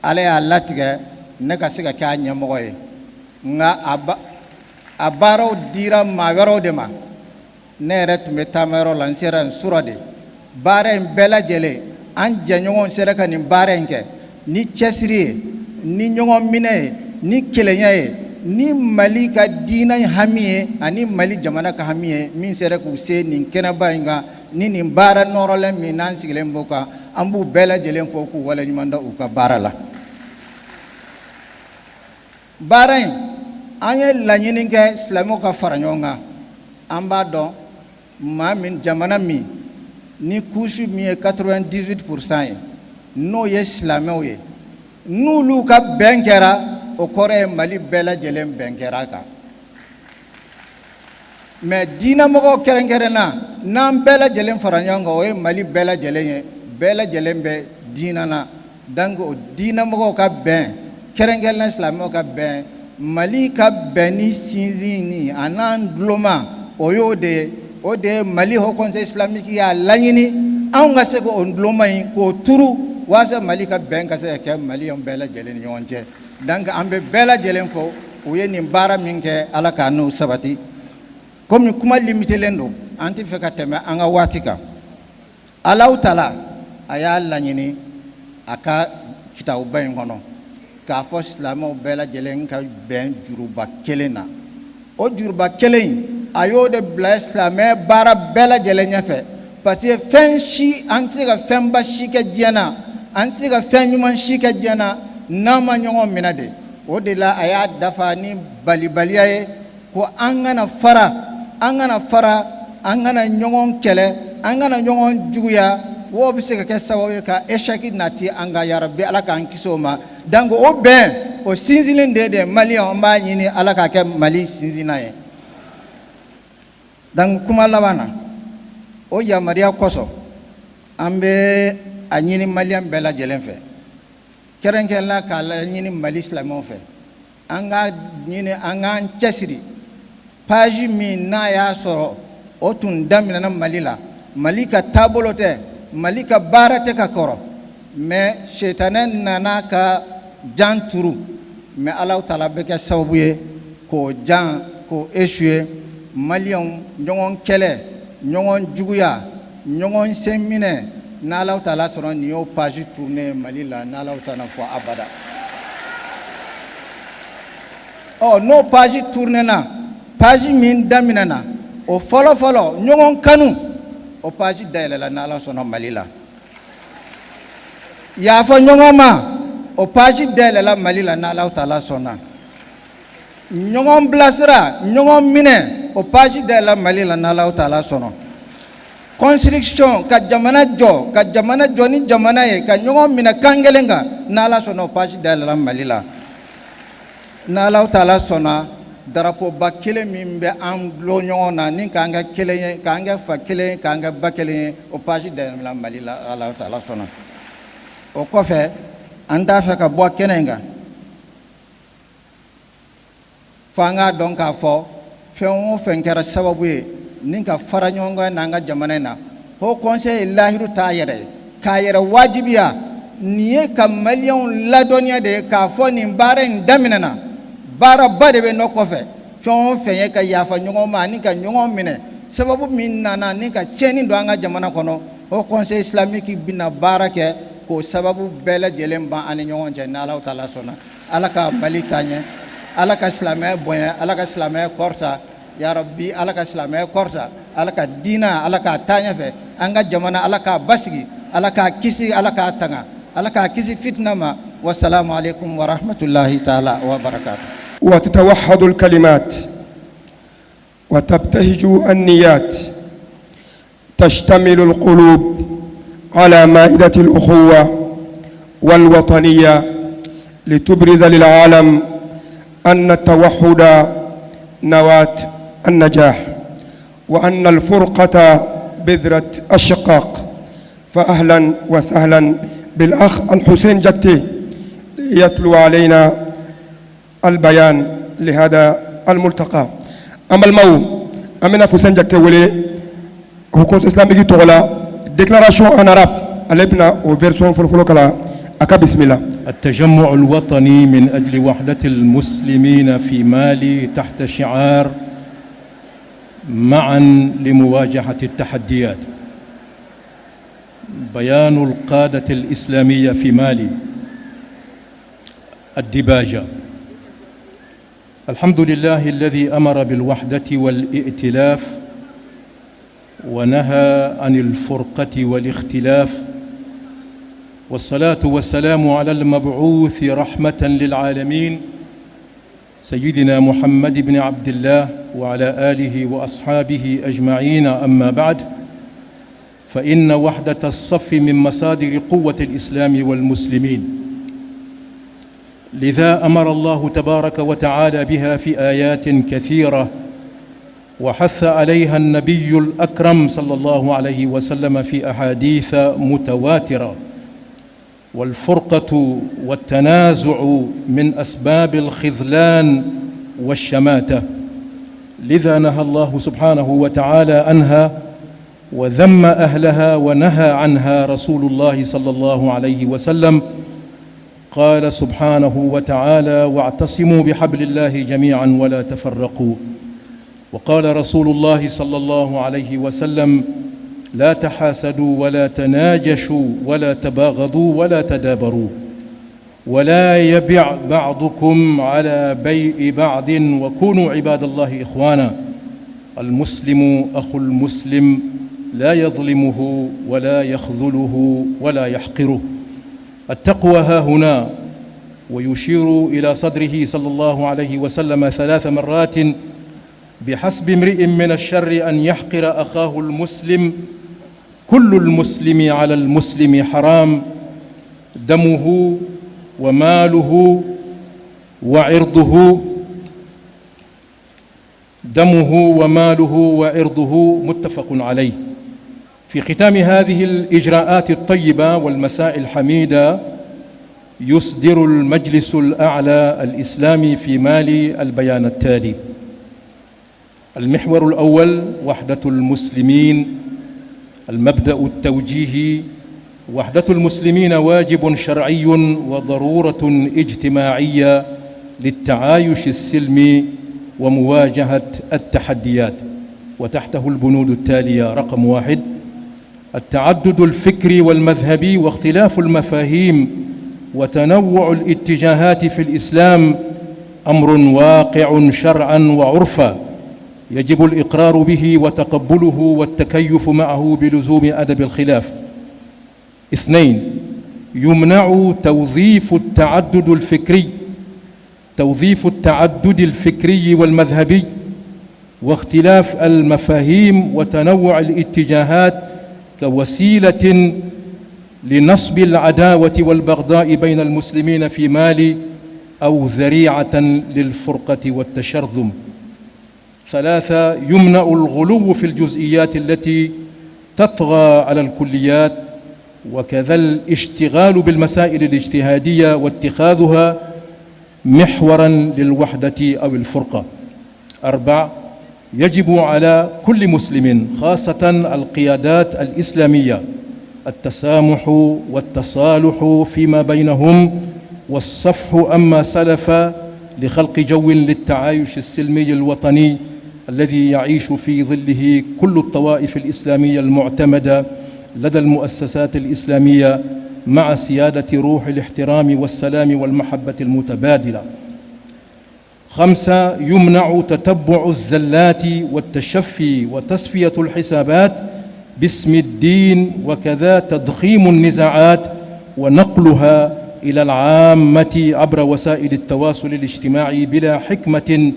ale alatige ne ka siga ka nyamoye nga abaro dira magaro de ma ne ret metamero lansera surade bare bela jele an janyon sera kan bare nke ni chesri ni nyongo mine ni kelenyae ni Mali ka dina hamiye ani Mali jamana ka hamiye min sera ku se ni kena bainga ni bara norole mi nan siglen boka ambu bela jelen fo ku wala nyimanda u ka barala barai anye lanyini ke islamo ka faranyonga amba don ma min jamana mi ni kusu mi 98% no ye islamo ye nulu ka benkera o kore Mali bela jelen benkera ka mais diina mɔgɔw kɛrɛnkɛrɛnna n'an bɛɛ lajɛlen fara ɲɔgɔn kan o ye Mali bɛɛ lajɛlen ye bɛɛ lajɛlen bɛ diina na donc o diina mɔgɔw ka bɛn kɛrɛnkɛrɛnna silamɛw ka bɛn Mali ka bɛn ni sinsin ni a n'an duloma o y'o de ye Mali Haut Conseil islamique y'a laɲini anw ka se k'o duloma in k'o turu walasa Mali ka bɛn ka se ka kɛ maliyɛnw bɛɛ lajɛlen ni ɲɔgɔn cɛ donc an bɛ bɛɛ lajɛlen fɔ u ye nin baara min kɛ Ala k'a n'u sabati comme kuma limitelen don an tɛ fɛ ka tɛmɛ an ka waati kan Alahu Taala a y'a laɲini a ka kitabuba in kɔnɔ k'a fɔ silamɛw bɛɛ lajɛlen ka bɛn juruba kelen na o juruba kelen in a y'o de bila silamɛ baara bɛɛ lajɛlen ɲɛfɛ parce que fɛn si an tɛ se ka fɛnba si kɛ diɲɛ na an tɛ se ka fɛn ɲuman si kɛ diɲɛ na n'an ma ɲɔgɔn minɛ de o de la a y'a dafa ni balibaliya ye ko an kana fara an kana ɲɔgɔn kɛlɛ an kana ɲɔgɔn juguya wo bɛ se ka kɛ sababu ye ka échec nati an ka yarabi Ala k'an kisi o ma donc o bɛn o sinsinlen de maliyɛnw an b'a ɲini Ala k'a kɛ Mali sinsinna ye donc kuma laban na o yamaruya kosɔn an bɛ a ɲini maliyɛn bɛɛ lajɛlen fɛ kɛrɛnkɛrɛnnenya k'a ɲini Mali silamɛw fɛ an ka ɲini an k'an cɛsiri page min n'a y'a sɔrɔ o tun daminɛna Mali la Mali ka taabolo tɛ Mali ka baara tɛ ka kɔrɔ mais setanɛ nana ka jan turu mais Alahu Taala bɛ kɛ sababu ye k'o jan k'o échouer maliyɛnw ɲɔgɔn kɛlɛ ɲɔgɔn juguya ɲɔgɔn sen minɛ n'Alahu Taala sɔnna nin y'o page tourné Mali la n'Alahu Taala fɔ abada n'o page tourné na page min daminɛna o fɔlɔ ɲɔgɔn kanu o page dayɛlɛla n'Ala sɔnna Mali la yafa ɲɔgɔn ma o page dayɛlɛla Mali la n'Alahu Taala sɔnna ɲɔgɔn bilasira ɲɔgɔn minɛ o page dayɛlɛla Mali la n'Alahu Taala sɔnna construction ka jamana jɔ ni jamana ye ka ɲɔgɔn minɛ kan kelen kan n'Ala sɔnna o page dayɛlɛla Mali la n'Alahu Taala sɔnna drapeau ba kelen min bɛ an dulon ɲɔgɔn na ni k'an kɛ kelen ye k'an kɛ fa kelen ye k'an kɛ ba kelen ye o page dayɛlɛla Mali la Alahu Taala sɔnna o kɔfɛ an t'a fɛ ka bɔ kɛnɛ in kan f'an k'a dɔn k'a fɔ fɛn o fɛn kɛra sababu ye ni ka fara ɲɔgɔn kan n'an ka jamana in na Haut Conseil ye lahiru t'a yɛrɛ ye k'a yɛrɛ wajibiya nin ye ka maliyɛnw ladɔnniya de ye k'a fɔ nin baara in daminɛna baaraba de bɛ nɔ kɔfɛ fɛn o fɛn ye ka yafa ɲɔgɔn ma ani ka ɲɔgɔn minɛ sababu min nana ni ka tiɲɛni don an ka jamana kɔnɔ Haut Conseil islamique bɛna baara kɛ k'o sababu bɛɛ lajɛlen ban an ni ɲɔgɔn cɛ ni Alahu Taala sɔnna Ala ka Mali taɲɛ Ala ka silamɛya bonya Ala ka silamɛya kɔrɔta ya Rabbi Ala ka silamɛya kɔrɔta Ala ka diina Ala k'a taa ɲɛfɛ an ka jamana Ala k'a basigi Ala k'a kisi Ala k'a tanga Ala k'a kisi fitna ma wassalamu alaikum wa rahmatullahi ta'ala wa barakatuh وتتوحد الكلمات وتبتهج النيات تشتمل القلوب على مائدة الأخوة والوطنية لتبرز للعالم أن التوحد نواة النجاح وأن الفرقة بذرة الشقاق فأهلا وسهلا بالأخ الحسين جكتي يتلو علينا البيان لهذا الملتقى أما المو أمنا حسين جكتي ولي حكومة الإسلامية تغلا déclaration en arabe الابنا وفيرسون فلفلوكلا أكا بسم الله. التجمع الوطني من أجل وحدة المسلمين في مالي تحت شعار معا لمواجهة التحديات. بيان القادة الإسلامية في مالي الدباجة. الحمد لله الذي أمر بالوحدة والائتلاف ونهى عن الفرقة والاختلاف، والصلاة والسلام على المبعوث رحمة للعالمين سيدنا محمد بن عبد الله وعلى آله وأصحابه أجمعين. أما بعد، فإن وحدة الصف من مصادر قوة الإسلام والمسلمين، لذا أمر الله تبارك وتعالى بها في آيات كثيرة وحث عليها النبي الأكرم صلى الله عليه وسلم في أحاديث متواترة. والفرقة والتنازع من أسباب الخذلان والشماتة، لذا نهى الله سبحانه وتعالى عنها وذم أهلها ونهى عنها رسول الله صلى الله عليه وسلم. قال سبحانه وتعالى: واعتصموا بحبل الله جميعا ولا تفرقوا. وقال رسول الله صلى الله عليه وسلم: لا تحاسدوا ولا تناجشوا ولا تباغضوا ولا تدابروا، ولا يبع بعضكم على بيع بعض، وكونوا عباد الله إخوانا. المسلم أخو المسلم لا يظلمه ولا يخذله ولا يحقره. التقوى ها هنا، ويشير إلى صدره صلى الله عليه وسلم 3 مرات: بحسب امرئ من الشر أن يحقر أخاه المسلم، كل المسلم على المسلم حرام، دمه وماله وعرضه متفق عليه. في ختام هذه الإجراءات الطيبة والمساء الحميدة، يصدر المجلس الأعلى الإسلامي في مالي البيان التالي: المحور الأول: وحدة المسلمين. المبدأ التوجيهي: وحدة المسلمين واجب شرعي وضرورة اجتماعية للتعايش السلمي ومواجهة التحديات. وتحته البنود التالية: رقم 1: التعدد الفكري والمذهبي واختلاف المفاهيم وتنوع الاتجاهات في الإسلام أمر واقع شرعاً وعرفاً، يجب الإقرار به وتقبله والتكيف معه بلزوم أدب الخلاف. 2: يمنع توظيف التعدد الفكري والمذهبي واختلاف المفاهيم وتنوع الاتجاهات كوسيلة لنصب العداوة والبغضاء بين المسلمين في مالي أو ذريعة للفرقة والتشرذم. 3: يمنع الغلو في الجزئيات التي تطغى على الكليات، وكذا الاشتغال بالمسائل الاجتهادية واتخاذها محوراً للوحدة أو الفرقة. 4: يجب على كل مسلم خاصة القيادات الإسلامية التسامح والتصالح فيما بينهم والصفح أما سلف لخلق جو للتعايش السلمي الوطني الذي يعيش في ظله كل الطوائف الإسلامية المعتمدة لدى المؤسسات الإسلامية مع سيادة روح الاحترام والسلام والمحبة المتبادلة. 5: يمنع تتبع الزلات والتشفي وتصفية الحسابات باسم الدين، وكذا تضخيم النزاعات ونقلها إلى العامة عبر وسائل التواصل الاجتماعي بلا حكمة،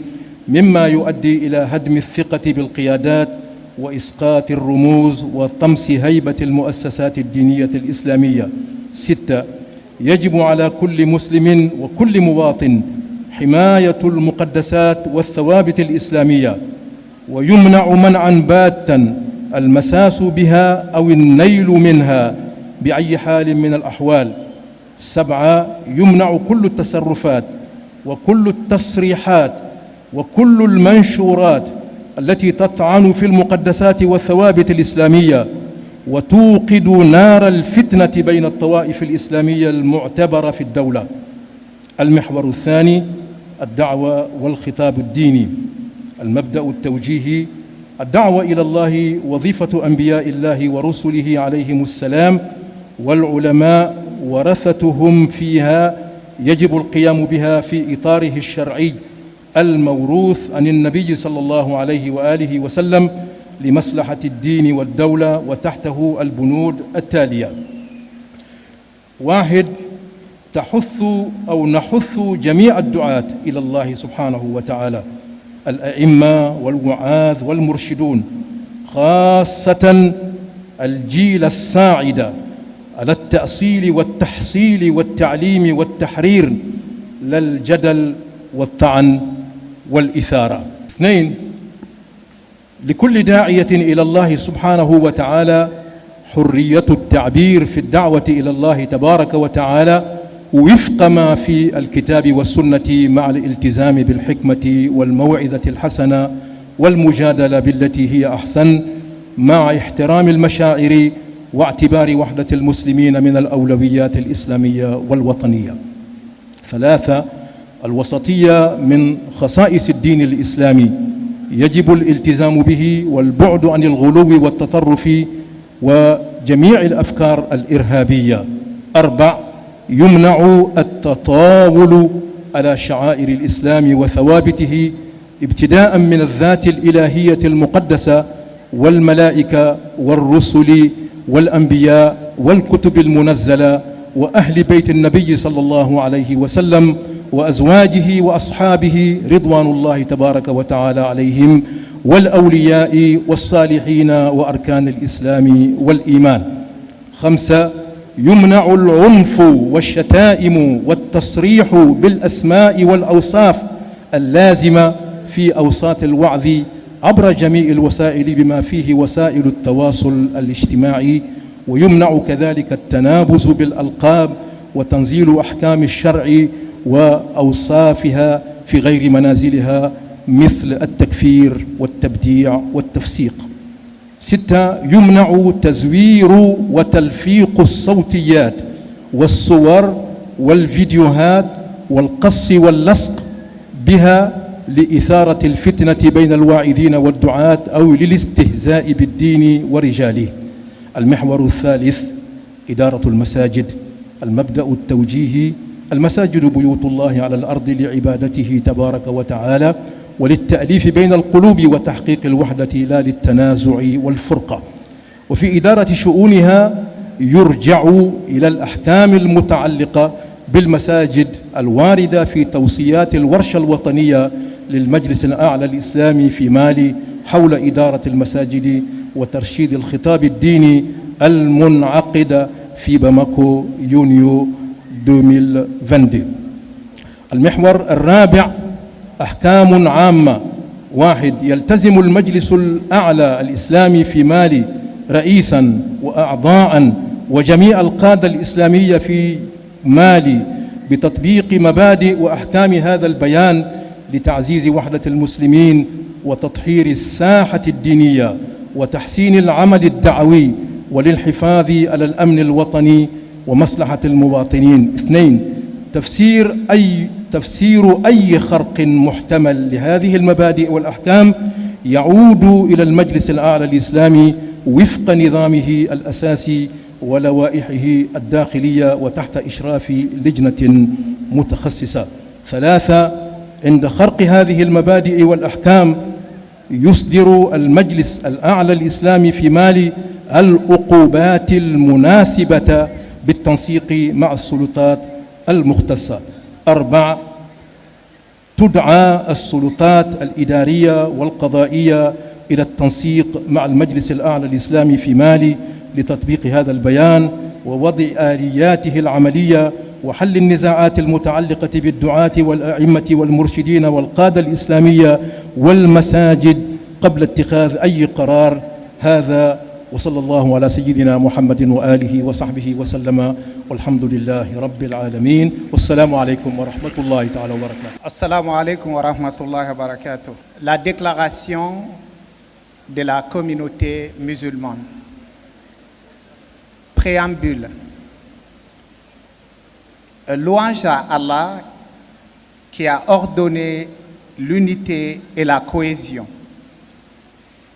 مما يؤدي إلى هدم الثقة بالقيادات وإسقاط الرموز وطمس هيبة المؤسسات الدينية الإسلامية. 6: يجب على كل مسلم وكل مواطن حماية المقدسات والثوابت الإسلامية، ويمنع منعاً باتا المساس بها أو النيل منها بأي حال من الأحوال. 7: يمنع كل التصرفات وكل التصريحات وكل المنشورات التي تطعن في المقدسات والثوابت الإسلامية وتوقد نار الفتنة بين الطوائف الإسلامية المعتبرة في الدولة. المحور الثاني: الدعوة والخطاب الديني. المبدأ التوجيهي: الدعوة إلى الله وظيفة أنبياء الله ورسله عليهم السلام، والعلماء ورثتهم فيها، يجب القيام بها في إطاره الشرعي الموروث عن النبي صلى الله عليه وآله وسلم لمصلحة الدين والدولة، وتحته البنود التالية: 1: نحث جميع الدعاة إلى الله سبحانه وتعالى، الأئمة والوعاظ والمرشدون، خاصة الجيل الصاعد، على التأصيل والتحصيل والتعليم والتحرير، لا الجدل والطعن والإثارة. 2: لكل داعية إلى الله سبحانه وتعالى حرية التعبير في الدعوة إلى الله تبارك وتعالى وفق ما في الكتاب والسنة مع الالتزام بالحكمة والموعظة الحسنة والمجادلة بالتي هي أحسن مع احترام المشاعر واعتبار وحدة المسلمين من الأولويات الإسلامية والوطنية. 3. الوسطية من خصائص الدين الإسلامي يجب الالتزام به والبعد عن الغلو والتطرف وجميع الأفكار الإرهابية. 4. يمنع التطاول على شعائر الإسلام وثوابته ابتداء من الذات الإلهية المقدسة والملائكة والرسل والأنبياء والكتب المنزلة وأهل بيت النبي صلى الله عليه وسلم وأزواجه وأصحابه رضوان الله تبارك وتعالى عليهم والأولياء والصالحين وأركان الإسلام والإيمان. 5. يمنع العنف والشتائم والتصريح بالأسماء والأوصاف اللازمة في أوساط الوعظ عبر جميع الوسائل بما فيه وسائل التواصل الاجتماعي. ويمنع كذلك التنابز بالألقاب وتنزيل أحكام الشرع وأوصافها في غير منازلها مثل التكفير والتبديع والتفسيق. 6. يمنع تزوير وتلفيق الصوتيات والصور والفيديوهات والقص واللصق بها لإثارة الفتنة بين الواعظين والدعاة أو للاستهزاء بالدين ورجاله. المحور الثالث إدارة المساجد. المبدأ التوجيهي: المساجد بيوت الله على الأرض لعبادته تبارك وتعالى وللتأليف بين القلوب وتحقيق الوحدة لا للتنازع والفرقة. وفي إدارة شؤونها يرجع إلى الأحكام المتعلقة بالمساجد الواردة في توصيات الورشة الوطنية للمجلس الأعلى الإسلامي في مالي حول إدارة المساجد وترشيد الخطاب الديني المنعقد في باماكو يونيو 2022. المحور الرابع أحكام عامة. 1. يلتزم المجلس الأعلى الإسلامي في مالي رئيساً وأعضاء وجميع القادة الإسلامية في مالي بتطبيق مبادئ وأحكام هذا البيان لتعزيز وحدة المسلمين وتطهير الساحة الدينية وتحسين العمل الدعوي وللحفاظ على الأمن الوطني ومصلحة المواطنين. 2. تفسير أي خرق محتمل لهذه المبادئ والأحكام يعود إلى المجلس الأعلى الإسلامي وفق نظامه الأساسي ولوائحه الداخلية وتحت إشراف لجنة متخصصة. 3. عند خرق هذه المبادئ والأحكام يصدر المجلس الأعلى الإسلامي في مالي العقوبات المناسبة بالتنسيق مع السلطات المختصة. 4. تدعى السلطات الإدارية والقضائية إلى التنسيق مع المجلس الأعلى الإسلامي في مالي لتطبيق هذا البيان ووضع آلياته العملية وحل النزاعات المتعلقة بالدعاة والأئمة والمرشدين والقادة الإسلامية والمساجد قبل اتخاذ أي قرار. هذا وصلى الله على سيدنا محمد وآله وصحبه وسلم والحمد لله رب العالمين والسلام عليكم ورحمة الله تعالى وبركاته. Assalamu alaikum wa rahmatullahi wa barakatuh. La déclaration de la communauté musulmane. Préambule. Louange à Allah qui a ordonné l'unité et la cohésion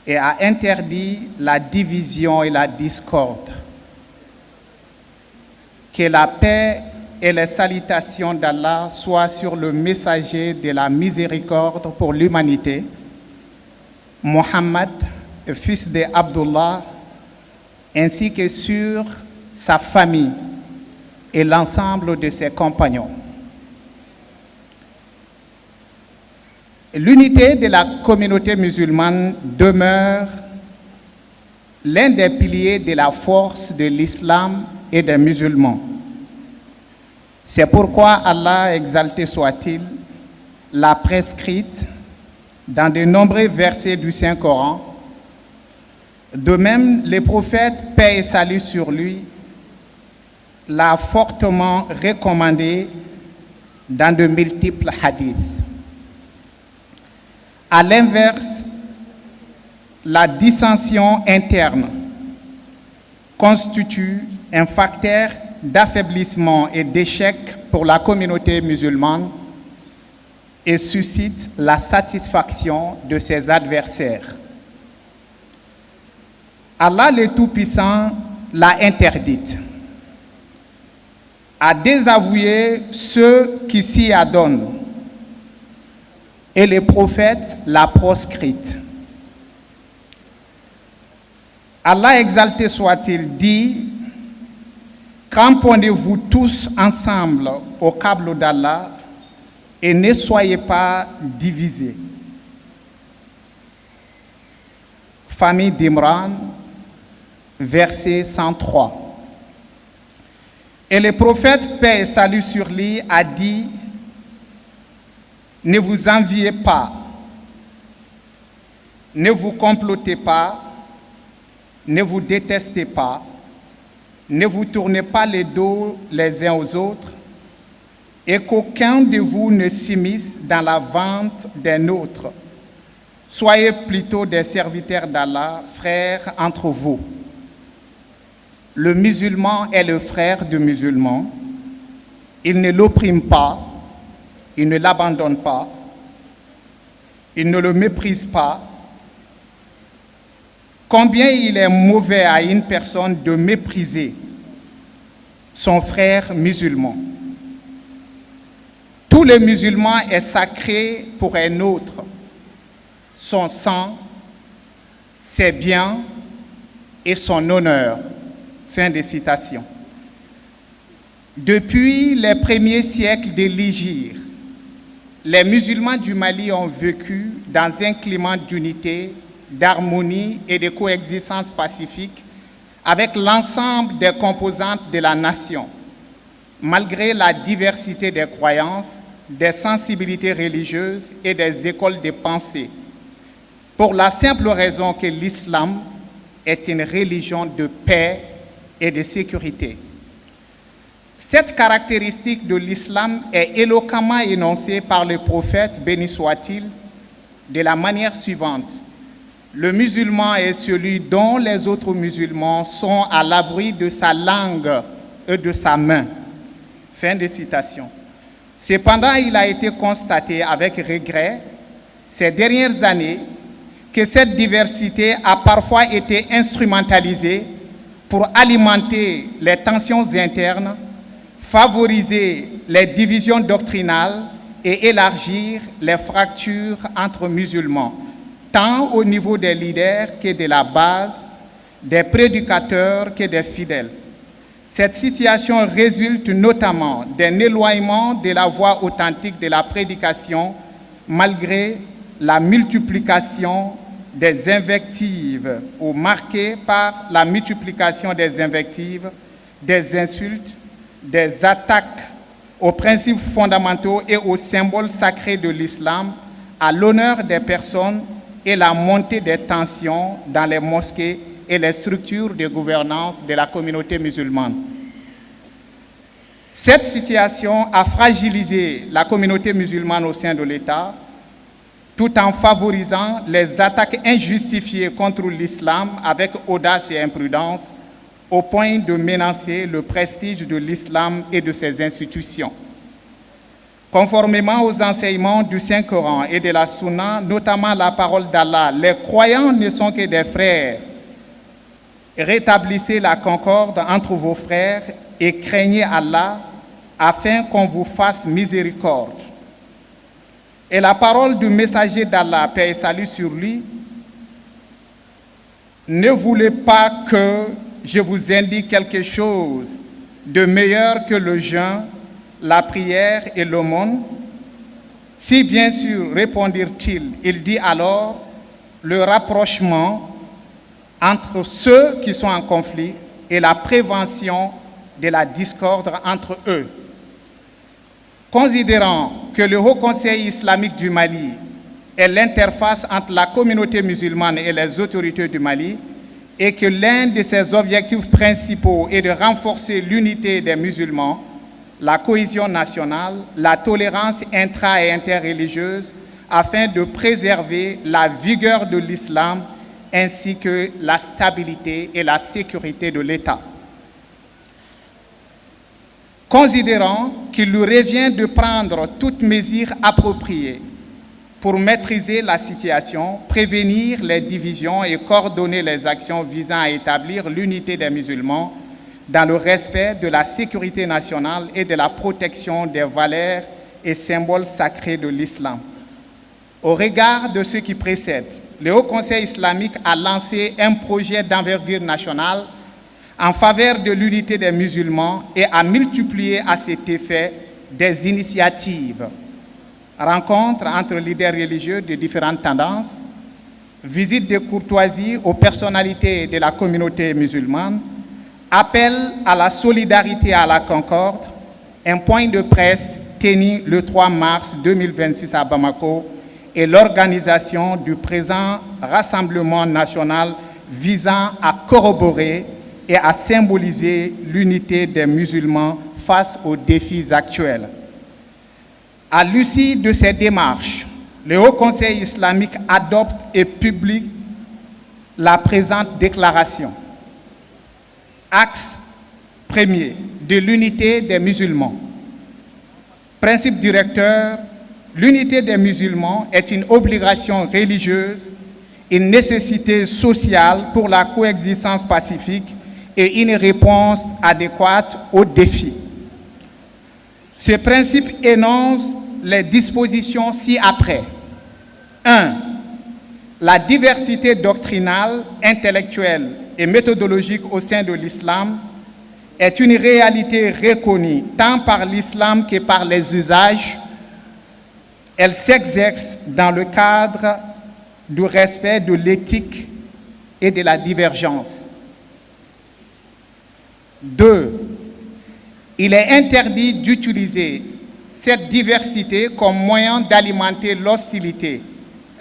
et a interdit la division et la discorde. Que la paix et les salutations d'Allah soient sur le messager de la miséricorde pour l'humanité, Mohammed, fils de Abdullah, ainsi que sur sa famille et l'ensemble de ses compagnons. L'unité de la communauté musulmane demeure l'un des piliers de la force de l'islam et des musulmans. C'est pourquoi Allah, exalté soit-il, l'a prescrite dans de nombreux versets du Saint-Coran De même, le prophète, paix et salut sur lui, l'a fortement recommandé dans de multiples hadiths. À l'inverse, la dissension interne constitue un facteur d'affaiblissement et d'échec pour la communauté musulmane et suscite la satisfaction de ses adversaires. Allah le Tout-Puissant l'a interdite, à désavouer ceux qui s'y adonnent, et les prophètes l'a proscrite. Allah exalté soit-il dit: cramponnez-vous tous ensemble au câble d'Allah et ne soyez pas divisés. Famille d'Imran, verset 103. Et le prophète, paix et salut sur lui, a dit: ne vous enviez pas, ne vous complotez pas, ne vous détestez pas, ne vous tournez pas les dos les uns aux autres, et qu'aucun de vous ne s'immisce dans la vente d'un autre. Soyez plutôt des serviteurs d'Allah, frères entre vous. Le musulman est le frère du musulman. Il ne l'opprime pas, il ne l'abandonne pas, il ne le méprise pas. Combien il est mauvais à une personne de mépriser son frère musulman. Tout le musulman est sacré pour un autre. Son sang, ses biens et son honneur. Fin de citation. Depuis les premiers siècles de l'Hégire, les musulmans du Mali ont vécu dans un climat d'unité, d'harmonie et de coexistence pacifique avec l'ensemble des composantes de la nation, malgré la diversité des croyances, des sensibilités religieuses et des écoles de pensée, pour la simple raison que l'islam est une religion de paix et de sécurité. Cette caractéristique de l'islam est éloquemment énoncée par le prophète, béni soit-il, de la manière suivante: le musulman est celui dont les autres musulmans sont à l'abri de sa langue et de sa main. Fin de citation. Cependant, il a été constaté avec regret ces dernières années que cette diversité a parfois été instrumentalisée pour alimenter les tensions internes, favoriser les divisions doctrinales et élargir les fractures entre musulmans, tant au niveau des leaders que de la base, des prédicateurs que des fidèles. Cette situation résulte notamment d'un éloignement de la voie authentique de la prédication, malgré la multiplication des invectives, ou marquée par la multiplication des invectives, des insultes, des attaques aux principes fondamentaux et aux symboles sacrés de l'islam, à l'honneur des personnes, et la montée des tensions dans les mosquées et les structures de gouvernance de la communauté musulmane. Cette situation a fragilisé la communauté musulmane au sein de l'État, tout en favorisant les attaques injustifiées contre l'islam avec audace et imprudence, au point de menacer le prestige de l'islam et de ses institutions. Conformément aux enseignements du Saint-Coran et de la Sunna, notamment la parole d'Allah, les croyants ne sont que des frères. Rétablissez la concorde entre vos frères et craignez Allah afin qu'on vous fasse miséricorde. Et la parole du messager d'Allah, paix et salut sur lui: ne voulez pas que je vous indique quelque chose de meilleur que le jeûne, la prière et l'aumône? Si bien sûr, répondirent-ils, il dit alors le rapprochement entre ceux qui sont en conflit et la prévention de la discorde entre eux. Considérant que le Haut Conseil islamique du Mali est l'interface entre la communauté musulmane et les autorités du Mali, et que l'un de ses objectifs principaux est de renforcer l'unité des musulmans, la cohésion nationale, la tolérance intra- et interreligieuse, afin de préserver la vigueur de l'islam ainsi que la stabilité et la sécurité de l'État. Considérant qu'il lui revient de prendre toutes mesures appropriées pour maîtriser la situation, prévenir les divisions et coordonner les actions visant à établir l'unité des musulmans dans le respect de la sécurité nationale et de la protection des valeurs et symboles sacrés de l'islam. Au regard de ce qui précède, le Haut Conseil islamique a lancé un projet d'envergure nationale en faveur de l'unité des musulmans et a multiplié à cet effet des initiatives, rencontres entre leaders religieux de différentes tendances, visites de courtoisie aux personnalités de la communauté musulmane, appel à la solidarité et à la concorde, un point de presse tenu le 3 mars 2026 à Bamako et l'organisation du présent Rassemblement national visant à corroborer et à symboliser l'unité des musulmans face aux défis actuels. À l'issue de ces démarches, le Haut Conseil islamique adopte et publie la présente déclaration. Axe premier de l'unité des musulmans. Principe directeur, l'unité des musulmans est une obligation religieuse, une nécessité sociale pour la coexistence pacifique et une réponse adéquate aux défis. Ce principe énonce les dispositions ci-après. 1. La diversité doctrinale, intellectuelle et méthodologique au sein de l'islam est une réalité reconnue tant par l'islam que par les usages. Elle s'exerce dans le cadre du respect de l'éthique et de la divergence. 2. Il est interdit d'utiliser cette diversité comme moyen d'alimenter l'hostilité,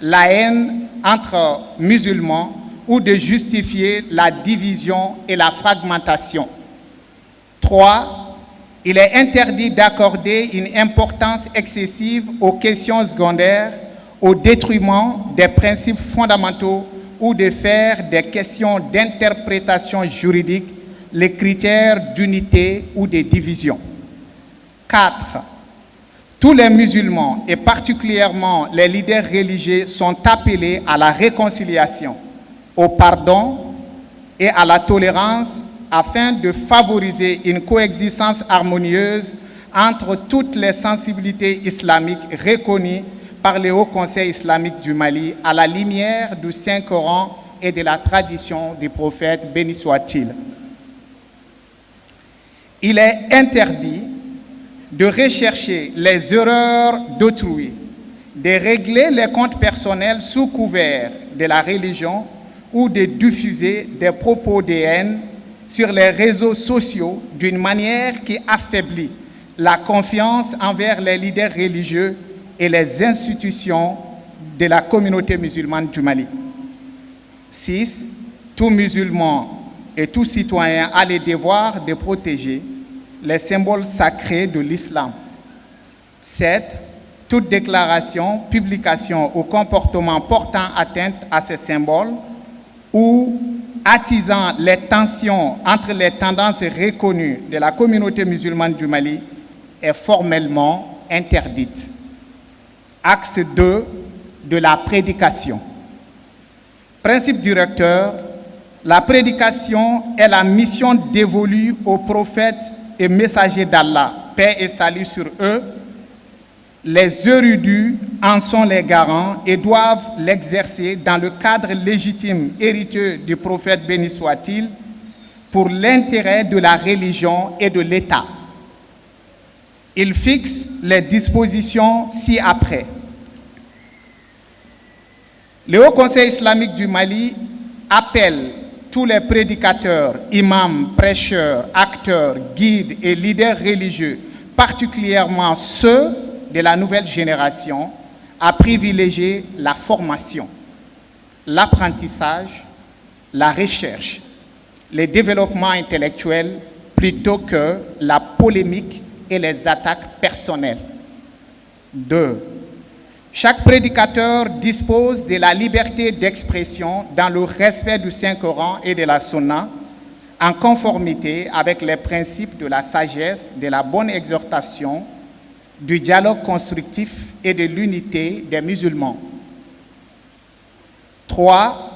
la haine entre musulmans ou de justifier la division et la fragmentation. 3. Il est interdit d'accorder une importance excessive aux questions secondaires au détriment des principes fondamentaux ou de faire des questions d'interprétation juridique les critères d'unité ou de division. 4. Tous les musulmans, et particulièrement les leaders religieux, sont appelés à la réconciliation, au pardon et à la tolérance afin de favoriser une coexistence harmonieuse entre toutes les sensibilités islamiques reconnues par le Haut Conseil islamique du Mali à la lumière du Saint-Coran et de la tradition du prophète, béni soit-il. Il est interdit de rechercher les erreurs d'autrui, de régler les comptes personnels sous couvert de la religion ou de diffuser des propos de haine sur les réseaux sociaux d'une manière qui affaiblit la confiance envers les leaders religieux et les institutions de la communauté musulmane du Mali. 6. Tout musulman et tout citoyen a le devoir de protéger les symboles sacrés de l'islam. 7. Toute déclaration, publication ou comportement portant atteinte à ces symboles ou attisant les tensions entre les tendances reconnues de la communauté musulmane du Mali est formellement interdite. Axe 2 de la prédication. Principe directeur, la prédication est la mission dévolue aux prophètes et messagers d'Allah, paix et salut sur eux. Les érudits en sont les garants et doivent l'exercer dans le cadre légitime héritier du prophète béni soit-il pour l'intérêt de la religion et de l'État. Il fixe les dispositions ci-après. Le Haut Conseil islamique du Mali appelle tous les prédicateurs, imams, prêcheurs, acteurs, guides et leaders religieux, particulièrement ceux de la nouvelle génération, à privilégier la formation, l'apprentissage, la recherche, le développement intellectuel plutôt que la polémique et les attaques personnelles. 2. Chaque prédicateur dispose de la liberté d'expression dans le respect du Saint-Coran et de la Sunna, en conformité avec les principes de la sagesse, de la bonne exhortation, du dialogue constructif et de l'unité des musulmans. 3.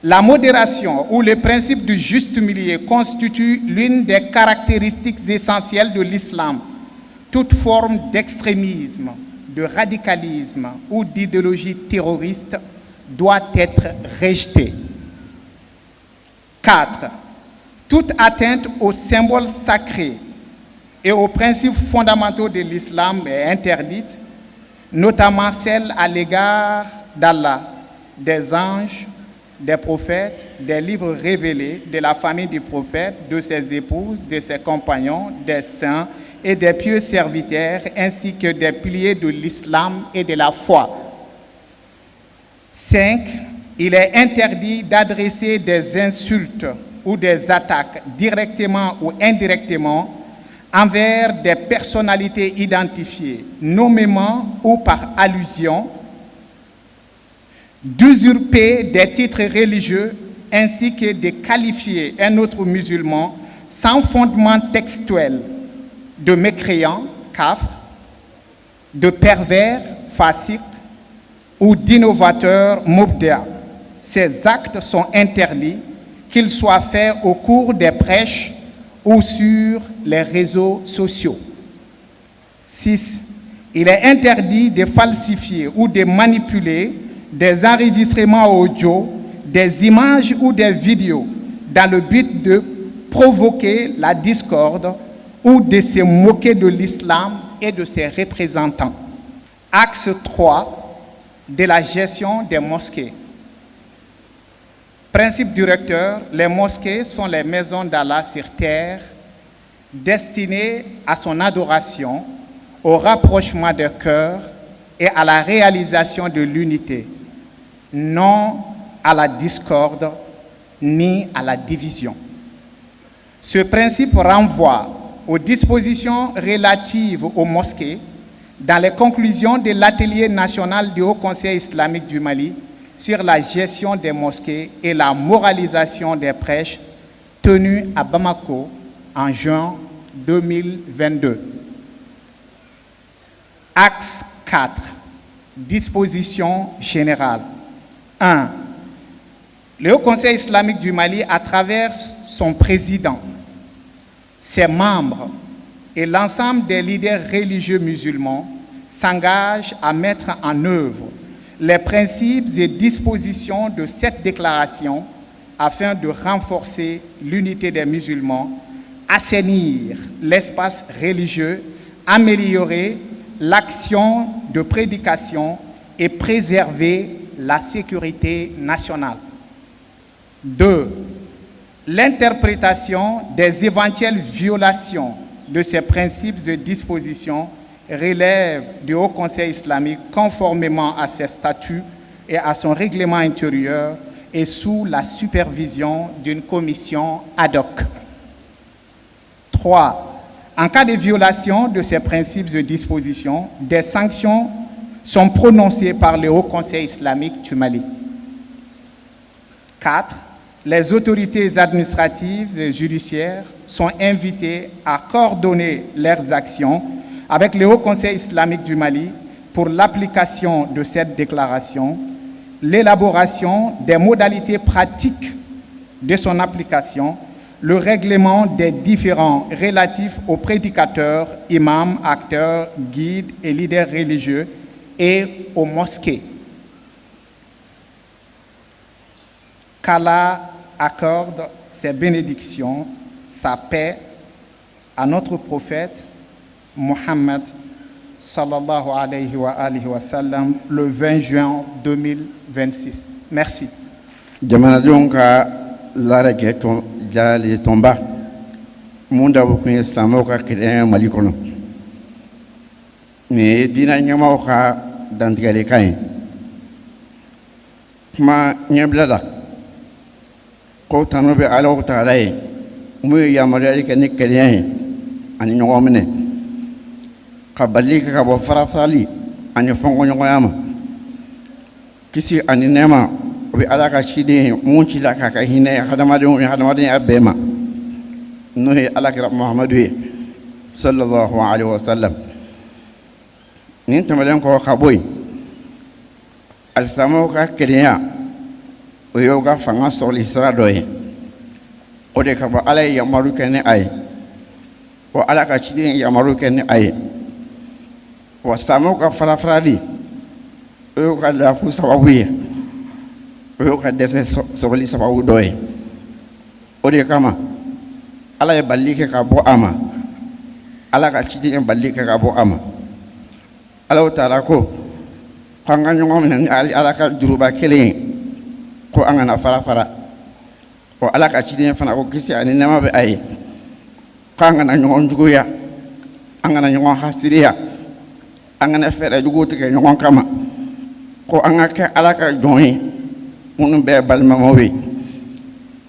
La modération ou le principe du juste milieu constitue l'une des caractéristiques essentielles de l'islam. Toute forme d'extrémisme, de radicalisme ou d'idéologie terroriste doit être rejetée. 4. Toute atteinte aux symboles sacrés et aux principes fondamentaux de l'islam est interdite, notamment celle à l'égard d'Allah, des anges, des prophètes, des livres révélés, de la famille du prophète, de ses épouses, de ses compagnons, des saints et des pieux serviteurs, ainsi que des piliers de l'islam et de la foi. 5. Il est interdit d'adresser des insultes ou des attaques directement ou indirectement envers des personnalités identifiées, nommément ou par allusion, d'usurper des titres religieux ainsi que de qualifier un autre musulman sans fondement textuel de mécréant, kafr, de pervers, fasiq, ou d'innovateur, mubda'. Ces actes sont interdits, qu'ils soient faits au cours des prêches ou sur les réseaux sociaux. 6. Il est interdit de falsifier ou de manipuler des enregistrements audio, des images ou des vidéos dans le but de provoquer la discorde ou de se moquer de l'islam et de ses représentants. Axe 3 de la gestion des mosquées. Principe directeur, les mosquées sont les maisons d'Allah sur terre, destinées à son adoration, au rapprochement des cœurs et à la réalisation de l'unité, non à la discorde ni à la division. Ce principe renvoie aux dispositions relatives aux mosquées dans les conclusions de l'atelier national du Haut Conseil islamique du Mali sur la gestion des mosquées et la moralisation des prêches tenu à Bamako en juin 2022. Axe 4. Dispositions générales. 1. Le Haut Conseil islamique du Mali, à travers son président, ses membres et l'ensemble des leaders religieux musulmans, s'engagent à mettre en œuvre les principes et dispositions de cette déclaration afin de renforcer l'unité des musulmans, assainir l'espace religieux, améliorer l'action de prédication et préserver la sécurité nationale. 2. L'interprétation des éventuelles violations de ces principes et dispositions relève du Haut Conseil islamique conformément à ses statuts et à son règlement intérieur et sous la supervision d'une commission ad hoc. 3. En cas de violation de ces principes et dispositions, des sanctions sont prononcées par le Haut Conseil islamique du Mali. 4. Les autorités administratives et judiciaires sont invitées à coordonner leurs actions avec le Haut Conseil islamique du Mali pour l'application de cette déclaration, l'élaboration des modalités pratiques de son application, le règlement des différends relatifs aux prédicateurs, imams, acteurs, guides et leaders religieux et aux mosquées. Qu'Allah accorde ses bénédictions, sa paix à notre prophète Muhammad sallallahu alayhi wa sallam le 20 juin 2026. Merci. Jamanadenw ka laara kɛ jali tɔnba mun da kun ye silamɛw ka kɛlɛ Mali kɔnɔ mais diinɛ ɲɛmaaw ka dantigɛlikan ye kuma ɲɛbila la ko tanu be ala taala ye mu yamari ke ni kelien ani nyogomne kabali ka bo farafali ani fongo nyogoyama kisi ani nema be ala ka chide mu ci la ka hine hadamade abema no he ala kira muhammadu sallallahu alaihi wasallam nin tamalen ko kaboy al samo ka kelien o yoga fanga sur l'isra doye o de ka ba ala yamaru kene ay o ala ka chidi yamaru kene ay o samo ka farafradi o yoga la fu sababuye o yoga dese sur l'isra doye o de kama ala ya balike ka bo ama ala ka chidi balike ka bo ama ala taala ko panga nyongom ne ala ka juruba kelen ko angana fara o ala ka chidin fana ko kisi ani nema be ay ko angana nyon jugoya angana nyon hasiriya angana fere jugo tike nyon kama ko angaka ala ka joyi munum be balma mowi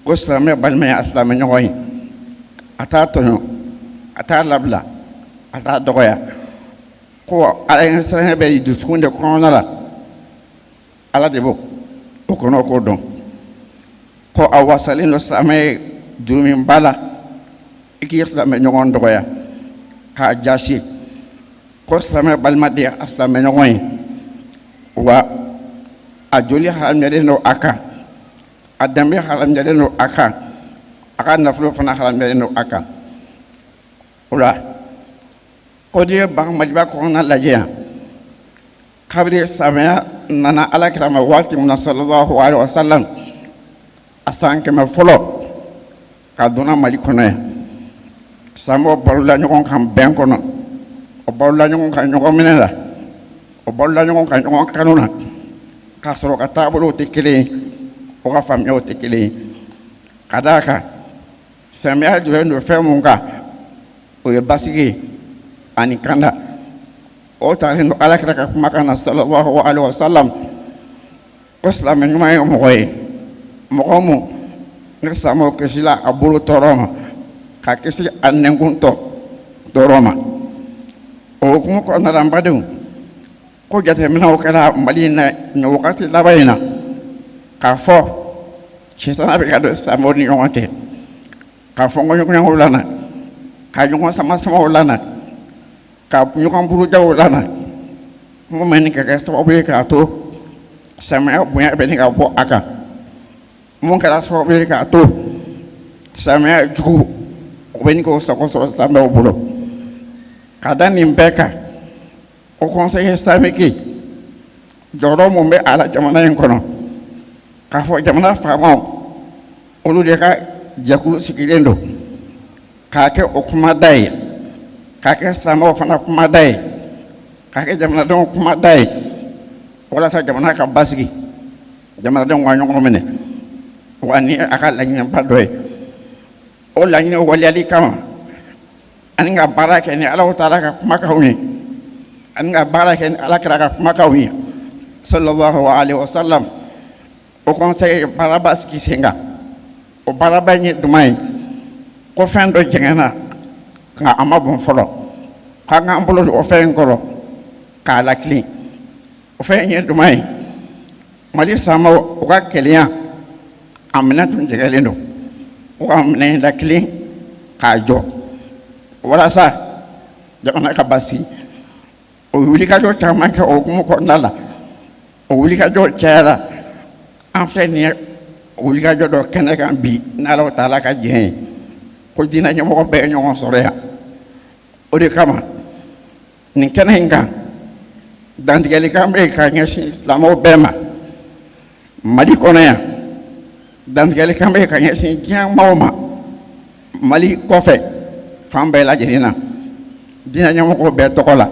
ko same balma aslam nyoy ata tono ata labla ata dogoya ko ala instant be du sunde ko nala ala debo o kono ko don ko a wasalino same jurumin bala iki same nyogon dogoya ka jashi ko same balmadi asame nyogon wa a joli haram nyade no aka adambe haram nyade no aka naflo fana haram nyade no aka ula ko die bang majba ko na lajeya kabri samaya nana ala kirama wati muna sallallahu alaihi wasallam asanke ma folo ka dona mali kono ya samo balula nyokon kam ben kono o balula nyokon kan nyokon minela o balula nyokon kan nyokon kanuna ka soro ka tabulo tekele o ka famyo tekele kadaka samaya jo no femunga o ye basigi ani kanda o taala no ala kira makana sallallahu alaihi wasallam islam nyuma yo mogomu ne samo kesila abulu toroma ka kesi annengunto toroma o kuma ko na rambadu ko jate mina o kala malina no wakati labaina ka fo chetana be kado samo ni yonte ka fo ngo nyoko lana ka nyoko sama lana ka nyoko buru jaw lana mo men ka to be ka to sama buya be ni ka bo aka mo ka so be ka to sama juku be ni ko so sama bulo kada ni mbeka o conseil islamique joro mo be ala jamana en kono ka fo jamana famo olu de ka jaku sikilendo ka ke o kuma dai ka ke sama fana kuma dai ka ke jamana don kuma dai wala sa jamana ka basigi jamana don wa nyongo mene wani aka la nyamba doy o la nyino wali ali kama ani nga baraka ni ala taala ka kuma ka huni ani nga baraka ni ala kira ka kuma ka huni sallallahu alaihi wasallam o conseil barabas ki senga o baraba ni dumai ko fendo jengena nga amabon folo ka nga ambulo o fen koro ka la clean o fen ni dumai mali sama o ka keliya amna tun jegelendo o amna la clean ka jo wala sa jamana ka basi o wuli ka jo chama ka o kuma ko nala o wuli ka jo chara en fait ni o wuli ka jo do kene kan bi nala taala ka je ko dina nyamo ko be nyongo soreya o de kama ni kene hinga dan digali kam be ka nyasi islamo bema mali kono ya dan digali kam be ka nyasi jang mawma mali kofe fambe la jerina dina nyamo ko be tokola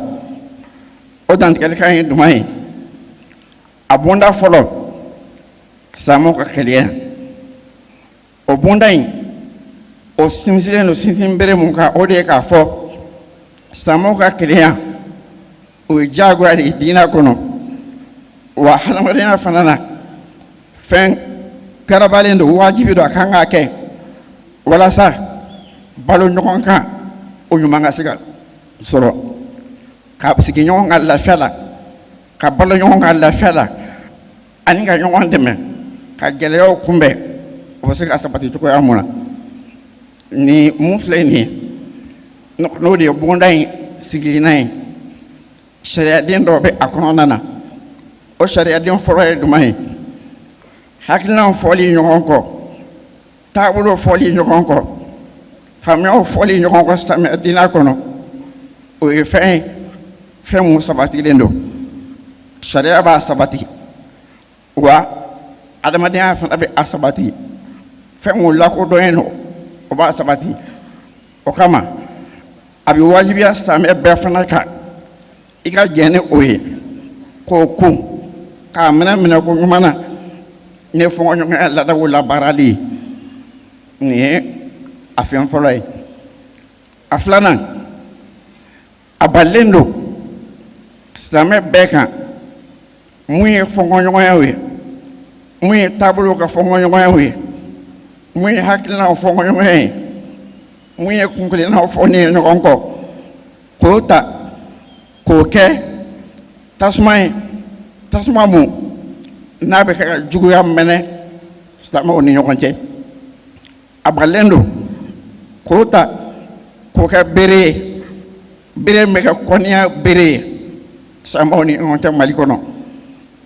o dan digali kan dumai abunda folo samo ka keliya o bundai o simsile no simsimbere mun ka o de ka fo samo ka keliya o jago ali dina kono wa halamadina fanana fen karabalen do wajibi do kan ga ke wala sa balo ñokon kan o ñu manga siga soro ka sigi ñokon Allah fela ka balo ñokon Allah fela ani ga ñokon deme ka gele yo kumbe o siga sabati to ko amuna ni mufle ni no de bondai sigi nay sharia den do be akono nana o sharia den foro e dumai hakilina foli ñokon ko tabulo foli ñokon ko famio foli ñokon ko stame dina kono o e fe mu sabati lendo sharia ba sabati wa adama dia fa be asabati fe mu la ko do eno o ba sabati o kama abi wajibi asame be fa naka iga gene oye ko ku ka mena ko mana ne fo ñu la da wala barali ni afian folay aflana abalendo stame beka muy fo ñu yawe muy tablo ka fo ñu yawe muy hakla fo ñu yawe muy kunkule na fo ni ñu konko kota ko ke tasma mu na be ka jugu ya mene stama oni ñokonce abalendo kota ko ka bere me ka konia bere sama oni ñokonce malikono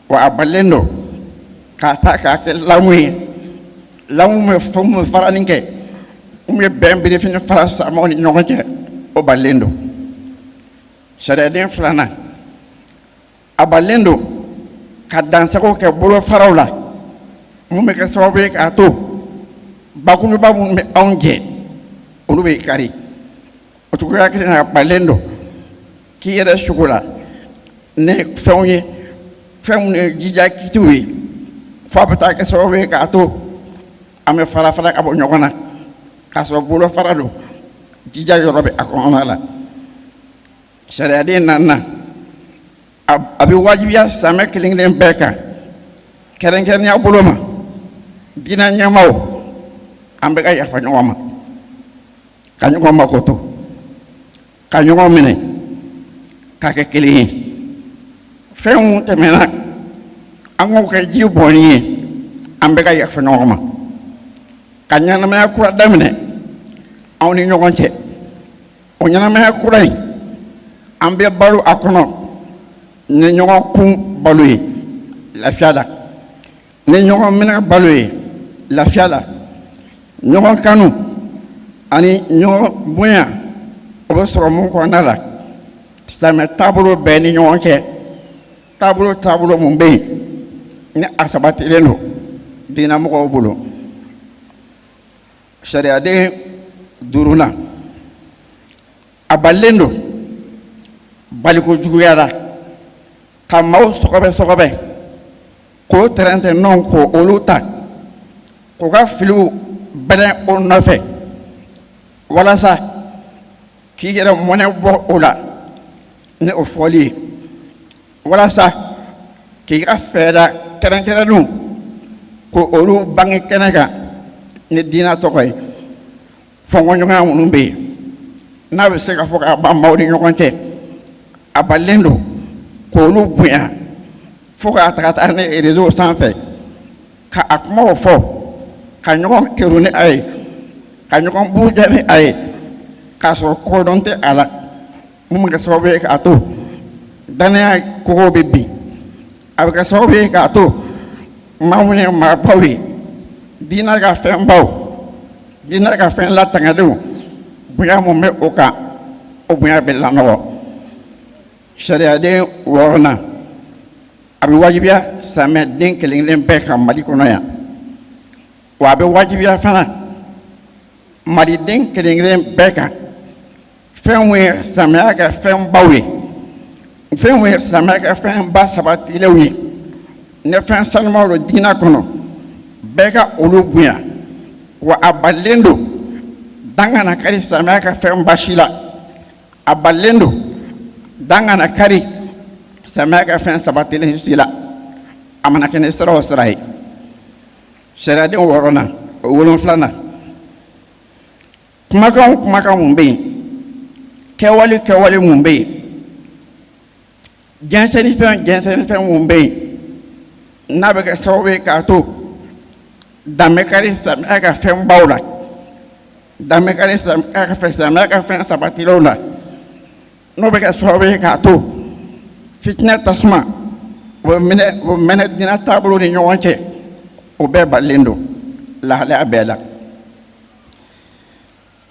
wa abalendo ka ta ka ke lamu me fomu faraninke me bembere fini fara sama oni ñokonce o balendo sharia den flana abalendo ka dansako ke bolo farawla mu me ka sobe ka to bakulu ba mu me onje olu be kari o to ka na balendo ki yeda shukula ne fewye fewne jija kituwi fa bata ka sobe ka to ame fara ka bo nyokona ka so bolo farado jija yorobe akona la sharia de nanna abi wajibiya same kilinglen beka keren ya buloma dina nyamaw ambe ga yafa nyoma kanyo ngoma koto kanyo ngomene kake kili femu temena ango ka jiboni ambe ga yafa nyoma kanyana me akura damne awni nyogonche onyana me akura ambe balu akono ne ñogon kun baloye lafiala ne ñogon mena baloye lafiala ñogon kanu ani ñogon bunya o be soro mun ko nala stame tabulo be ni ñogon ke tabulo mun be ni asabati leno dina mo ko bulo sharia de duruna abalendo baliko juguyara kamaw sokobe ko terente non ko oluta ko ga filu belen o nofe wala sa ki yera mone bo ola ne o foli wala sa ki ga feda terente dum ko olu bangi kenega ne dina tokoy fongo nyonga munumbe na be se ga foka ba mawdi nyokonte abalendo ko lu buya foka takata ne réseau sans fait ka akmo fo ka nyoko kerune ay ka nyoko buja ne ay ka so ko donte ala mum ga sobe ka to dana ko bebbi ab ka sobe ka to mawne ma pawi dina ga fen baw dina ga fen la tangado buya mo me oka o buya be la no sharia de worona abi wajibiya same den kelinglen be ka mali kono ya wa be wajibiya fana mali den kelinglen be ka fenwe same aga fen bawe fenwe same aga fen ba sabati lewni ne fen salma ro dina kono be ka olubuya wa abalendo dangana kali same aga fen bashila abalendo dangana kari samaga fen sabatile sila amana kene sero srai sariyadenw wɔɔrɔ na o 7 na kumakan mun bɛ yen kɛwale mun bɛ yen jɛnsɛnnifɛn mun bɛ yen n'a bɛ kɛ sababu ye k'a to danbɛkari samiya ka fɛn baw la danbɛkari samiya ka fɛn sabatilaw la n'o bɛ kɛ sababu ye k'a to fitinɛ tasuma o mɛnɛ diinɛ taabolo ni ɲɔgɔn cɛ o bɛɛ balilen don lahalaya bɛɛ la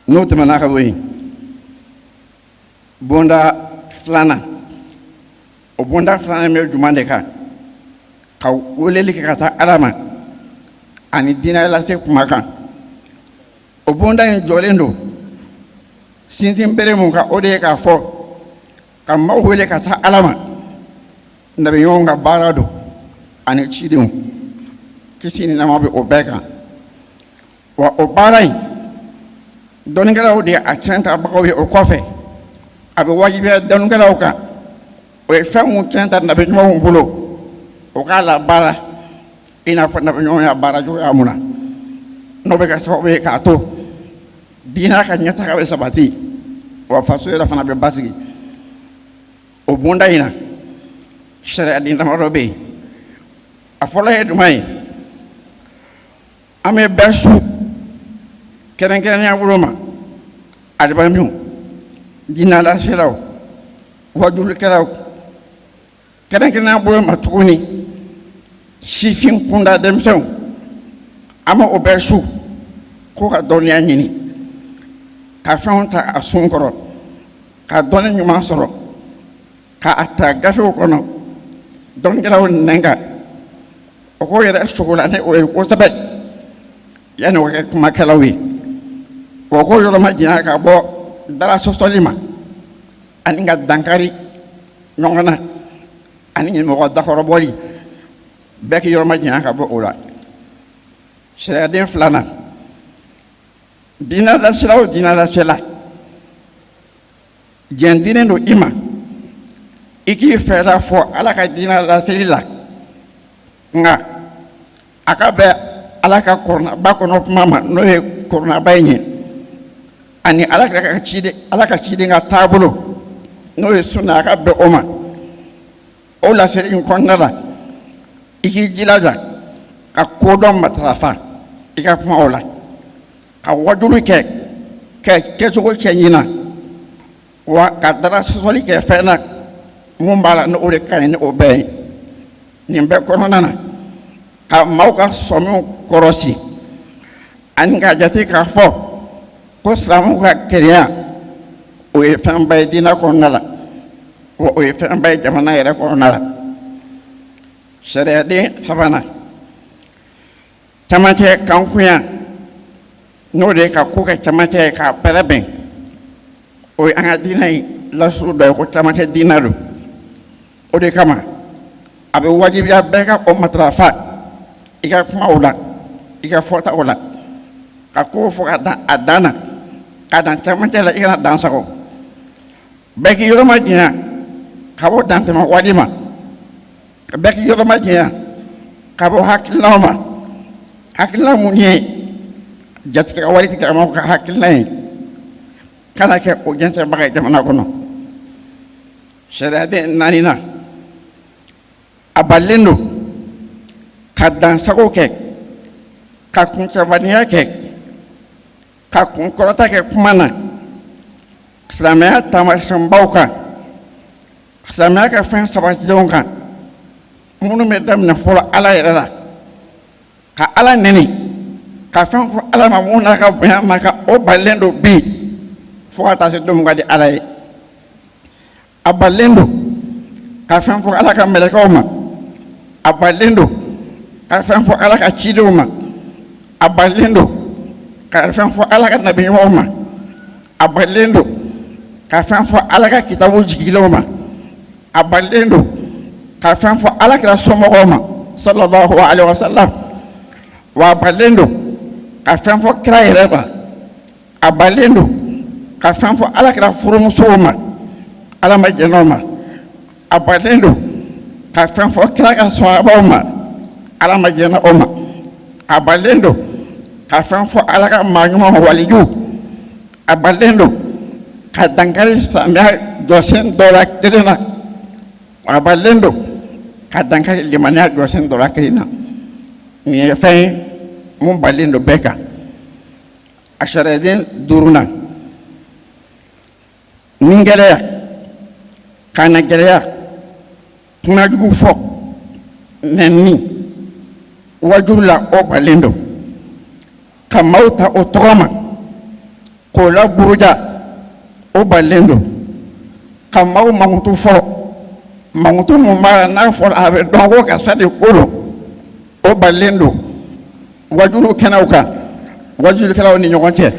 n'o tɛmɛna ka bɔ yen bonda filanan o bonda filanan bɛ jumɛn de kan ka weleli kɛ ka taa Ala ma ani diinɛ lase kuma kan o bonda in jɔlen don sinsin bere mun kan o de ye k'a fɔ ka maaw wele ka taa Ala ma nabiɲɔgɔnw ka baara don ani cidenw kisi ni nɛɛma bɛ o bɛɛ kan wa o baara in dɔnnikɛlaw de a tiɲɛ tabagaw ye o kɔfɛ a bɛ wajibiya dɔnnikɛlaw kan o ye fɛn mun tiɲɛ ta nabiɲɔgɔnw bolo o k'a la baara i n'a fɔ nabiɲɔgɔn y'a baara cogoya mun na n'o bɛ kɛ sababu ye k'a to diinɛ ka ɲɛtaga bɛ sabati wa faso yɛrɛ fana bɛ basigi o bonda in na sariyaden damadɔ bɛ yen a fɔlɔ ye jumɛn ye an bɛ bɛɛ su kɛrɛnkɛrɛnnenya bolo ma alimamiw diinɛ laselaw wajulikɛlaw kɛrɛnkɛrɛnnenya bolo ma tuguni sifin kunda denmisɛnw an bɛ o bɛɛ su ko ka dɔnniya ɲini ka fɛnw ta a sun kɔrɔ ka dɔnni ɲuman sɔrɔ k'a ta gafew kɔnɔ dɔnnikɛlaw nɛn kan o ko yɛrɛ sogo la ni o ye kosɛbɛ yanni o kɛ kumakɛlaw ye o ko yɔrɔ ma janya ka bɔ dara sɔsɔli ma ani ka dankari ɲɔgɔn na ani ɲɛmɔgɔ dakɔrɔbɔli bɛɛ k'i yɔrɔ ma janya ka bɔ o la sariyaden filanan diinɛ lasela o diinɛ lasela jɛn diinen don i ma i k'i fɛɛrɛ fɔ Ala ka diinɛ laseli la nka a ka bɛn Ala ka kɔrɔnaba kɔnɔ kuma ma n'o ye kɔrɔnaba in ye ani Ala ka ciden ka taabolo n'o ye sunna a ka bɛn o ma o laseli in kɔnɔna la i k'i jilaja ka kodɔn matarafa i ka kuma o la ka wajulu kɛ kɛcogo cɛ ɲina wa ka dara sɔsɔli kɛ fɛn na mun b'a la n'o de ka ɲi ni o bɛɛ ye nin bɛɛ kɔnɔna na ka maaw ka sɔmiw kɔrɔsi ani ka jate k'a fɔ ko silamɛw ka kɛnɛya o ye fɛnba ye diinɛ kɔnɔna la wa o ye fɛnba ye jamana yɛrɛ kɔnɔna la sariyaden sabanan camancɛ kankunya n'o de ye ka ko kɛ camancɛ ye k'a bɛrɛbɛn o ye an ka diinɛ in lasuru dɔ ye ko camancɛ diinɛ don o de kama a bɛ wajibiya bɛɛ ka o matarafa i ka kumaw la i ka fɔtaw la ka ko fɔ ka dan a dan na ka dan camancɛ la i kana dan sago bɛɛ k'i yɔrɔ ma janya ka bɔ dantɛmɛ wale ma bɛɛ k'i yɔrɔ ma janya ka bɔ hakilinaw ma hakilina mun ye jatigɛ waletigɛlamaw ka hakilina ye kana kɛ o jɛnsɛnbaga ye jamana kɔnɔ sariyaden naaninan a balilen don ka dansago kɛ ka kuncɛbaniya kɛ ka kunkɔrɔta kɛ kuma na silamɛya taamasiyɛnbaw kan silamɛya ka fɛn sabatilenw kan minnu bɛ daminɛ fɔlɔ Ala yɛrɛ la ka Ala nɛni ka fɛn fɔ Ala ma mun n'a ka bonya ma ka o balilen don bi fo ka taa se don min ka di Ala ye a balilen don ka fɛn fɔ Ala ka mɛlɛkɛw ma a balilen don ka fɛn fɔ Ala ka cidenw ma a balilen don ka fɛn fɔ Ala ka nabiɲumanw ma a balilen don ka fɛn fɔ Ala ka kitabu jigilenw ma a balilen don ka fɛn fɔ Ala kira somɔgɔw ma sallallahu alaihi wasallam wa a balilen don ka fɛn fɔ kira yɛrɛ ma a balilen don ka fɛn fɔ Ala kira furumusow ma Ala ma jɛnɛw ma a balilen don ka fɛn fɔ kira ka sɔhabaw ma Ala ma jɛnɛ o ma a balen don ka fɛn fɔ ala ka maa ɲuman ma waliju a balen don ka dankari samiya jɔsen dɔ la kelen na a balen don ka dankari limaniya jɔsen dɔ la kelen na nin ye fɛn ye mun balen don bɛɛ kan a sariyalen 5nan nin gɛlɛya kana gɛlɛya kumajugu fɔ nɛnni wajuru la o balen don ka maaw ta o tɔgɔ ma k'o la buruja o balen don ka maaw mankutu fɔ mankutu mun b'a la n'a fɔra a bɛ dɔn ko karisa de ko don o balen don wajuru kɛnɛw kan wajurukɛlaw ni ɲɔgɔn cɛ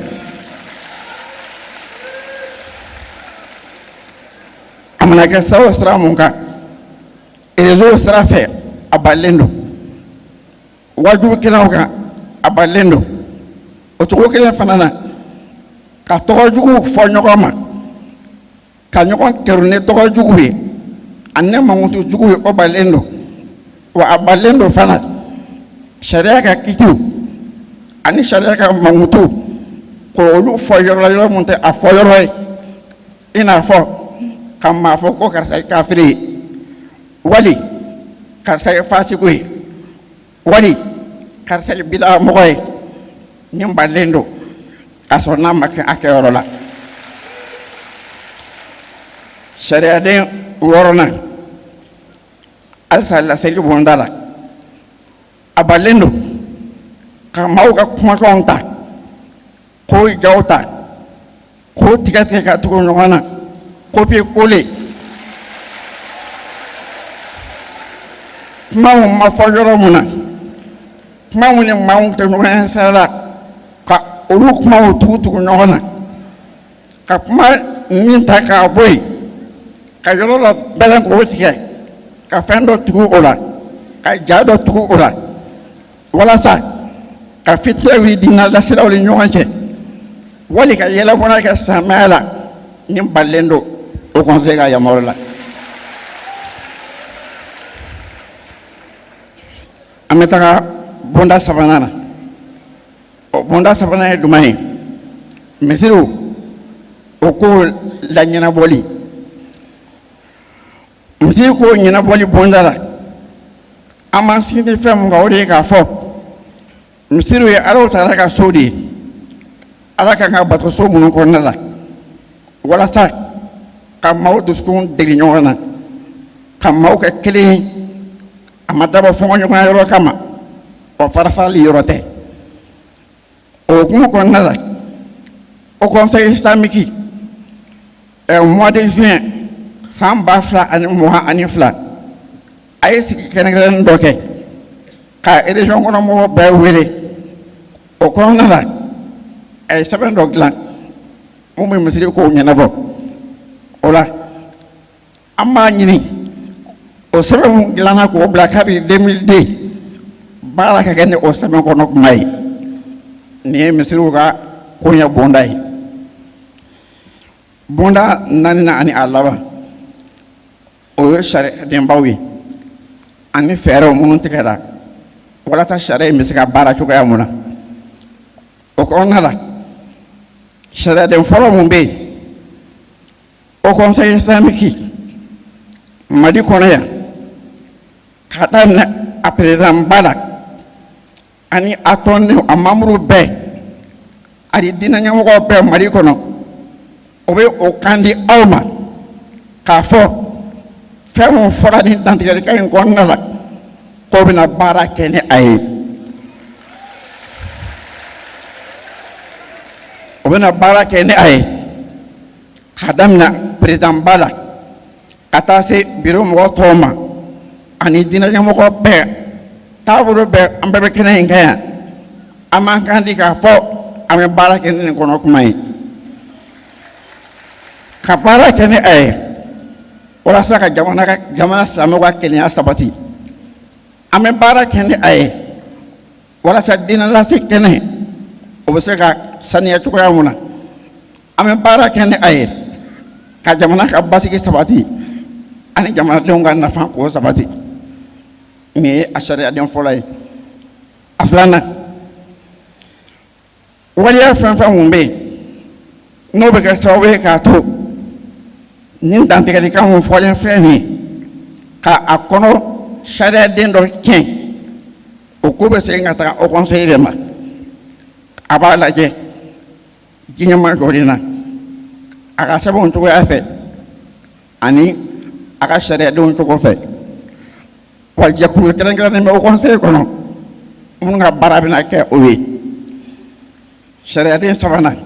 a mana kɛ sira o sira mun kan réseau sira fɛ a balen don wajurukɛlaw kan a balen don o cogo kelen fana na ka tɔgɔjugu fɔ ɲɔgɔn ma ka ɲɔgɔn kɛru ni tɔgɔjugu ye ani mankutujugu ye o balen don wa a balen don fana sariya ka kitiw ani sariya ka mankutu k'olu fɔ yɔrɔ la yɔrɔ mun tɛ a fɔ yɔrɔ ye i n'a fɔ ka maa fɔ ko karisa ye kafiri ye wali karisa ye fasiku ye wali karisa ye bida mɔgɔ ye nin balen don k'a sɔrɔ n'a ma kɛ a kɛyɔrɔ la sariyaden 6nan halisa laseli bonda la a balen don ka maaw ka kumakanw ta k'o jaw ta k'o tigɛ ka tugu ɲɔgɔn na copier coller kuma mun ma fɔ yɔrɔ mun na kuma mun ni maaw tɛ ɲɔgɔn ye sira la ka olu kumaw tugu ɲɔgɔn na ka kuma min ta k'a bɔ yen ka yɔrɔ dɔ bɛlɛn k'o tigɛ ka fɛn dɔ tugu o la ka ja dɔ tugu o la walasa ka fitinɛ wuli diinɛ lasiraw ni ɲɔgɔn cɛ wali ka yɛlɛbɔnna kɛ silamɛya la nin balen don o conseil ka yamaruya la an bɛ taga bonda 3nan na o bonda 3nan ye jumɛn ye misiriw o ko la ɲɛnabɔli misiri ko ɲɛnabɔli bonda la an b'an sinsin fɛn mun kan o de ye k'a fɔ misiriw ye alaw taara ka so de ye ala kan ka bato so minnu kɔnɔna la walasa ka maaw dusukun degi ɲɔgɔn na ka maaw kɛ kelen ye a ma dabɔ fɔɲɔgɔnya yɔrɔ kama o farafarali yɔrɔ tɛ o hukumu kɔnɔna la o conseil islamique mois de juin san 2022 a ye sigi kɛrɛnkɛrɛnnen dɔ kɛ ka région kɔnɔ mɔgɔw bɛɛ wele o kɔnɔna la a ye sɛbɛn dɔ dilan mun bɛ misiri kow ɲɛnabɔ o la an b'a ɲini o sɛbɛn mun dilanna k'o bila kabini 2002 baara ka kɛ ni o sɛbɛn kɔnɔ kuma ye nin ye misiriw ka koɲɛ bonda ye bonda 4nan ani a laban o ye sariyadenbaw ye ani fɛɛrɛw minnu tigɛra walasa sariya in bɛ se ka baara cogoya mun na o kɔnɔna la sariyaden fɔlɔ mun bɛ yen o conseil islamique mali kɔnɔ yan ka daminɛ a présidentba la ani a tɔndenw a membre bɛɛ ani diinɛ ɲɛmɔgɔ bɛɛ mali kɔnɔ o bɛ o kan di aw ma k'a fɔ fɛn mun fɔra nin dantigɛlikan in kɔnɔna la k'o bɛna baara kɛ ni a ye o bɛna baara kɛ ni a ye k'a daminɛ présidentba la ka taa se bureau mɔgɔ tɔw ma ani diinɛ ɲɛmɔgɔ bɛɛ taabolo bɛɛ an bɛɛ bɛ kɛnɛ in kan yan an b'an kan di k'a fɔ an bɛ baara kɛ ni nin kɔnɔ kuma ye ka baara kɛ ni a ye walasa ka jamana silamɛw ka kɛnɛya sabati an bɛ baara kɛ ni a ye walasa diinɛ lase kɛnɛ o bɛ se ka saniya cogoya mun na an bɛ baara kɛ ni a ye ka jamana ka basigi sabati ani jamanadenw ka nafa k'o sabati nin ye a sariyaden fɔlɔ ye a filanan waliya fɛn fɛn mun bɛ yen n'o bɛ kɛ sababu ye k'a to nin dantigɛlikan mun fɔlen filɛ nin ye ka a kɔnɔ sariyaden dɔ tiɲɛ o ko bɛ segin ka taga au conseil de ma a b'a lajɛ diɲɛma jɔlen na a ka sɛbɛnw cogoya fɛ ani a ka sariyadenw cogo fɛ wa jɛkulu kɛrɛnkɛrɛnnen bɛ au conseil kɔnɔ minnu ka baara bɛna kɛ o ye sariyaden sabanan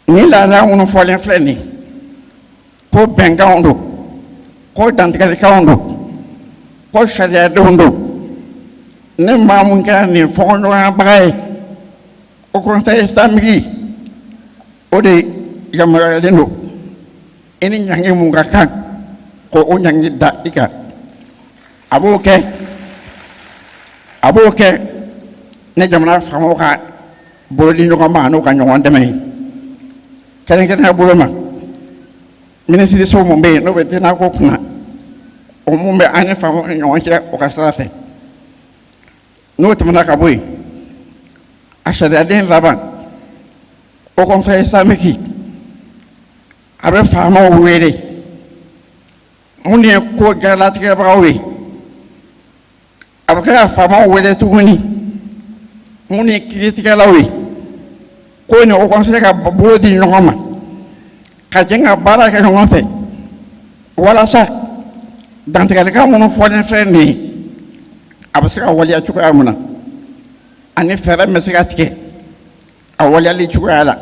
ni laada minnu fɔlen filɛ nin ko bɛnkanw don ko dantigɛlikanw don ko sariyadenw don ni maa mun kɛra nin fɔɲɔgɔnyabaga ye au conseil islamique o de yamaruyalen don i ni ɲangi mun ka kan ko o ɲangi da i kan a b'o kɛ ne jamana faamaw ka bolo di ɲɔgɔn ma n'o ka ɲɔgɔn dɛmɛ ye kɛrɛnkɛrɛnnenya bolo ma minisiriso mun bɛ yen n'o bɛ diinako kunna o mun bɛ an ni faamaw ni ɲɔgɔn cɛ o ka sira fɛ n'o tɛmɛna ka bɔ yen a sariyaden laban au conseil islamique a bɛ faamaw wele mun ye ko gɛlɛlatigɛbagaw ye a bɛ kɛ ka faamaw wele tuguni mun ye kiiritigɛlaw ye ko ni au conseil ka bolo di ɲɔgɔn ma ka jɛ ka baara kɛ ɲɔgɔn fɛ walasa dantigɛlikan minnu fɔlen filɛ nin ye a bɛ se ka waleya cogoya min na ani fɛɛrɛ bɛ se ka tigɛ a waleyali cogoya la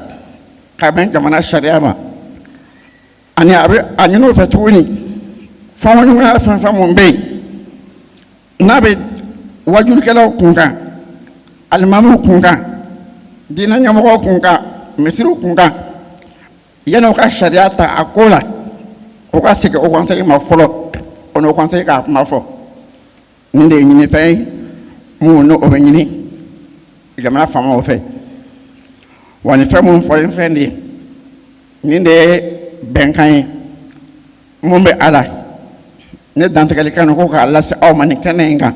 ka bɛn jamana sariya ma ani a ɲini o fɛ tuguni fɔɲɔgɔnya fɛn fɛn mun bɛ yen n'a bɛ wajulikɛlaw kun kan alimamiw kun kan diinɛ ɲɛmɔgɔw kun kan misiriw kun kan yanni u ka sariya ta a ko la u ka segin au conseil ma fɔlɔ o n'o conseil k'a kuma fɔ nin de ye ɲinifɛn ye mun n'o bɛ ɲini jamana faamaw fɛ wa ni fɛn minnu fɔlen filɛ nin ye nin de ye bɛnkan ye mun bɛ a la ne dantigɛlikan don ko k'a lase aw ma nin kɛnɛ in kan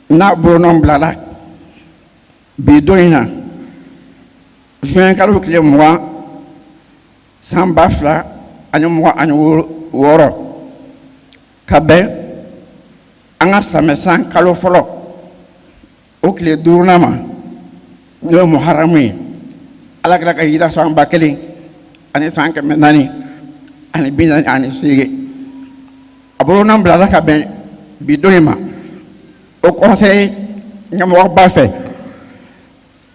n'a bolonɔ bilala bi don in na juin kalo tile 20 san 2026 ka bɛn an ka samɛsan kalo fɔlɔ o tile 5nan ma n'o ye muharamu ye ala kɛra ka yira sɔn 1000 ani san 400 ani 48 a bolonɔ bilala ka bɛn bi don in ma au conseil ɲɛmɔgɔba fɛ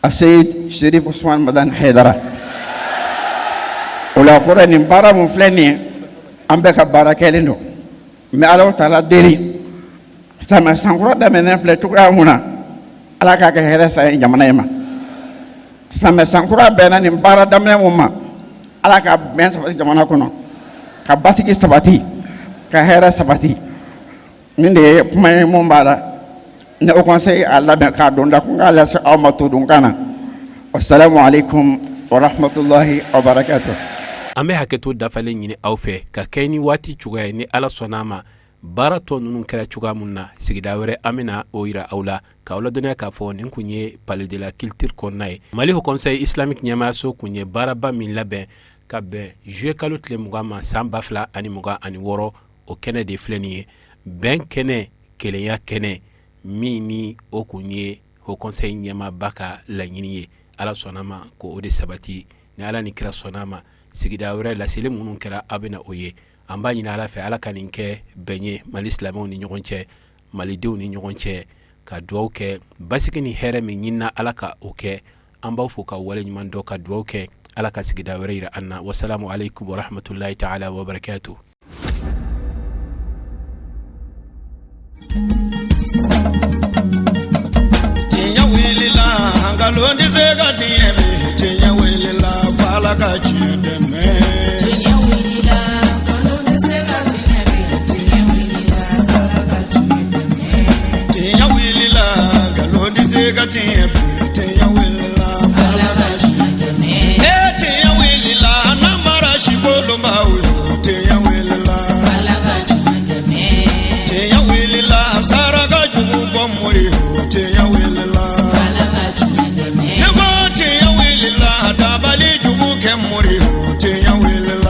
a Seyid Sherif Usman Madan Haidara o la kɔrɔ nin baara mun filɛ nin ye an bɛɛ ka baara kɛlen don mais Alahu Taala deli samɛsan kura daminɛ filɛ cogoya mun na ala k'a kɛ hɛrɛ sa ye jamana in ma samɛsan kura bɛnna nin baara daminɛ mun ma ala ka bɛn sabati jamana kɔnɔ ka basigi sabati ka hɛrɛ sabati nin de ye kuma ye mun b'a la ne au conseil a labɛn k'a don da ko n k'a lase aw ma todunkan na wassalamu alaikum wa rahmatullahi wa barakatuh. an bɛ hakɛto dafalen ɲini aw fɛ ka kɛ ni waati cogoya ye ni ala sɔnna ma baara tɔ ninnu kɛra cogoya mun na sigida wɛrɛ an bɛna o yira aw la k'aw ladɔnniya k'a fɔ nin kun ye palais de la culture kɔnɔna ye mali haut conseil islamique ɲɛmaayaso kun ye baaraba min labɛn ka bɛn juillet kalo tile 20 ma san 2026 o kɛnɛ de filɛ nin ye bɛn kɛnɛ kelenya kɛnɛ min ni o kun ye haut conseil ɲɛmaaba ka laɲini ye ala sɔnna ma ko o de sabati ni ala ni kira sɔnna ma sigida wɛrɛ laseli minnu kɛra a bɛna o ye an b'a ɲini ala fɛ ala ka nin kɛ bɛn ye mali silamɛw ni ɲɔgɔn cɛ malidenw ni ɲɔgɔn cɛ ka duwawu kɛ basigi ni hɛrɛ min ɲinina ala ka o kɛ an b'aw fo ka wale ɲuman dɔ ka duwawu kɛ ala ka sigida wɛrɛ yira an na wasalamu alaikum wa rahmatullahi ta'ala wa barakatuh. Ngalondi segati eme tinya welila fala ka chideme tinya welila ngalondi segati eme tinya welila fala ka chideme tinya welila ngalondi segati eme tinya welila fala ka chideme tinya welila namara shikolo mawe tinya welila fala ka chideme tinya welila saraka jubu bomori tinya welila Never tenya wele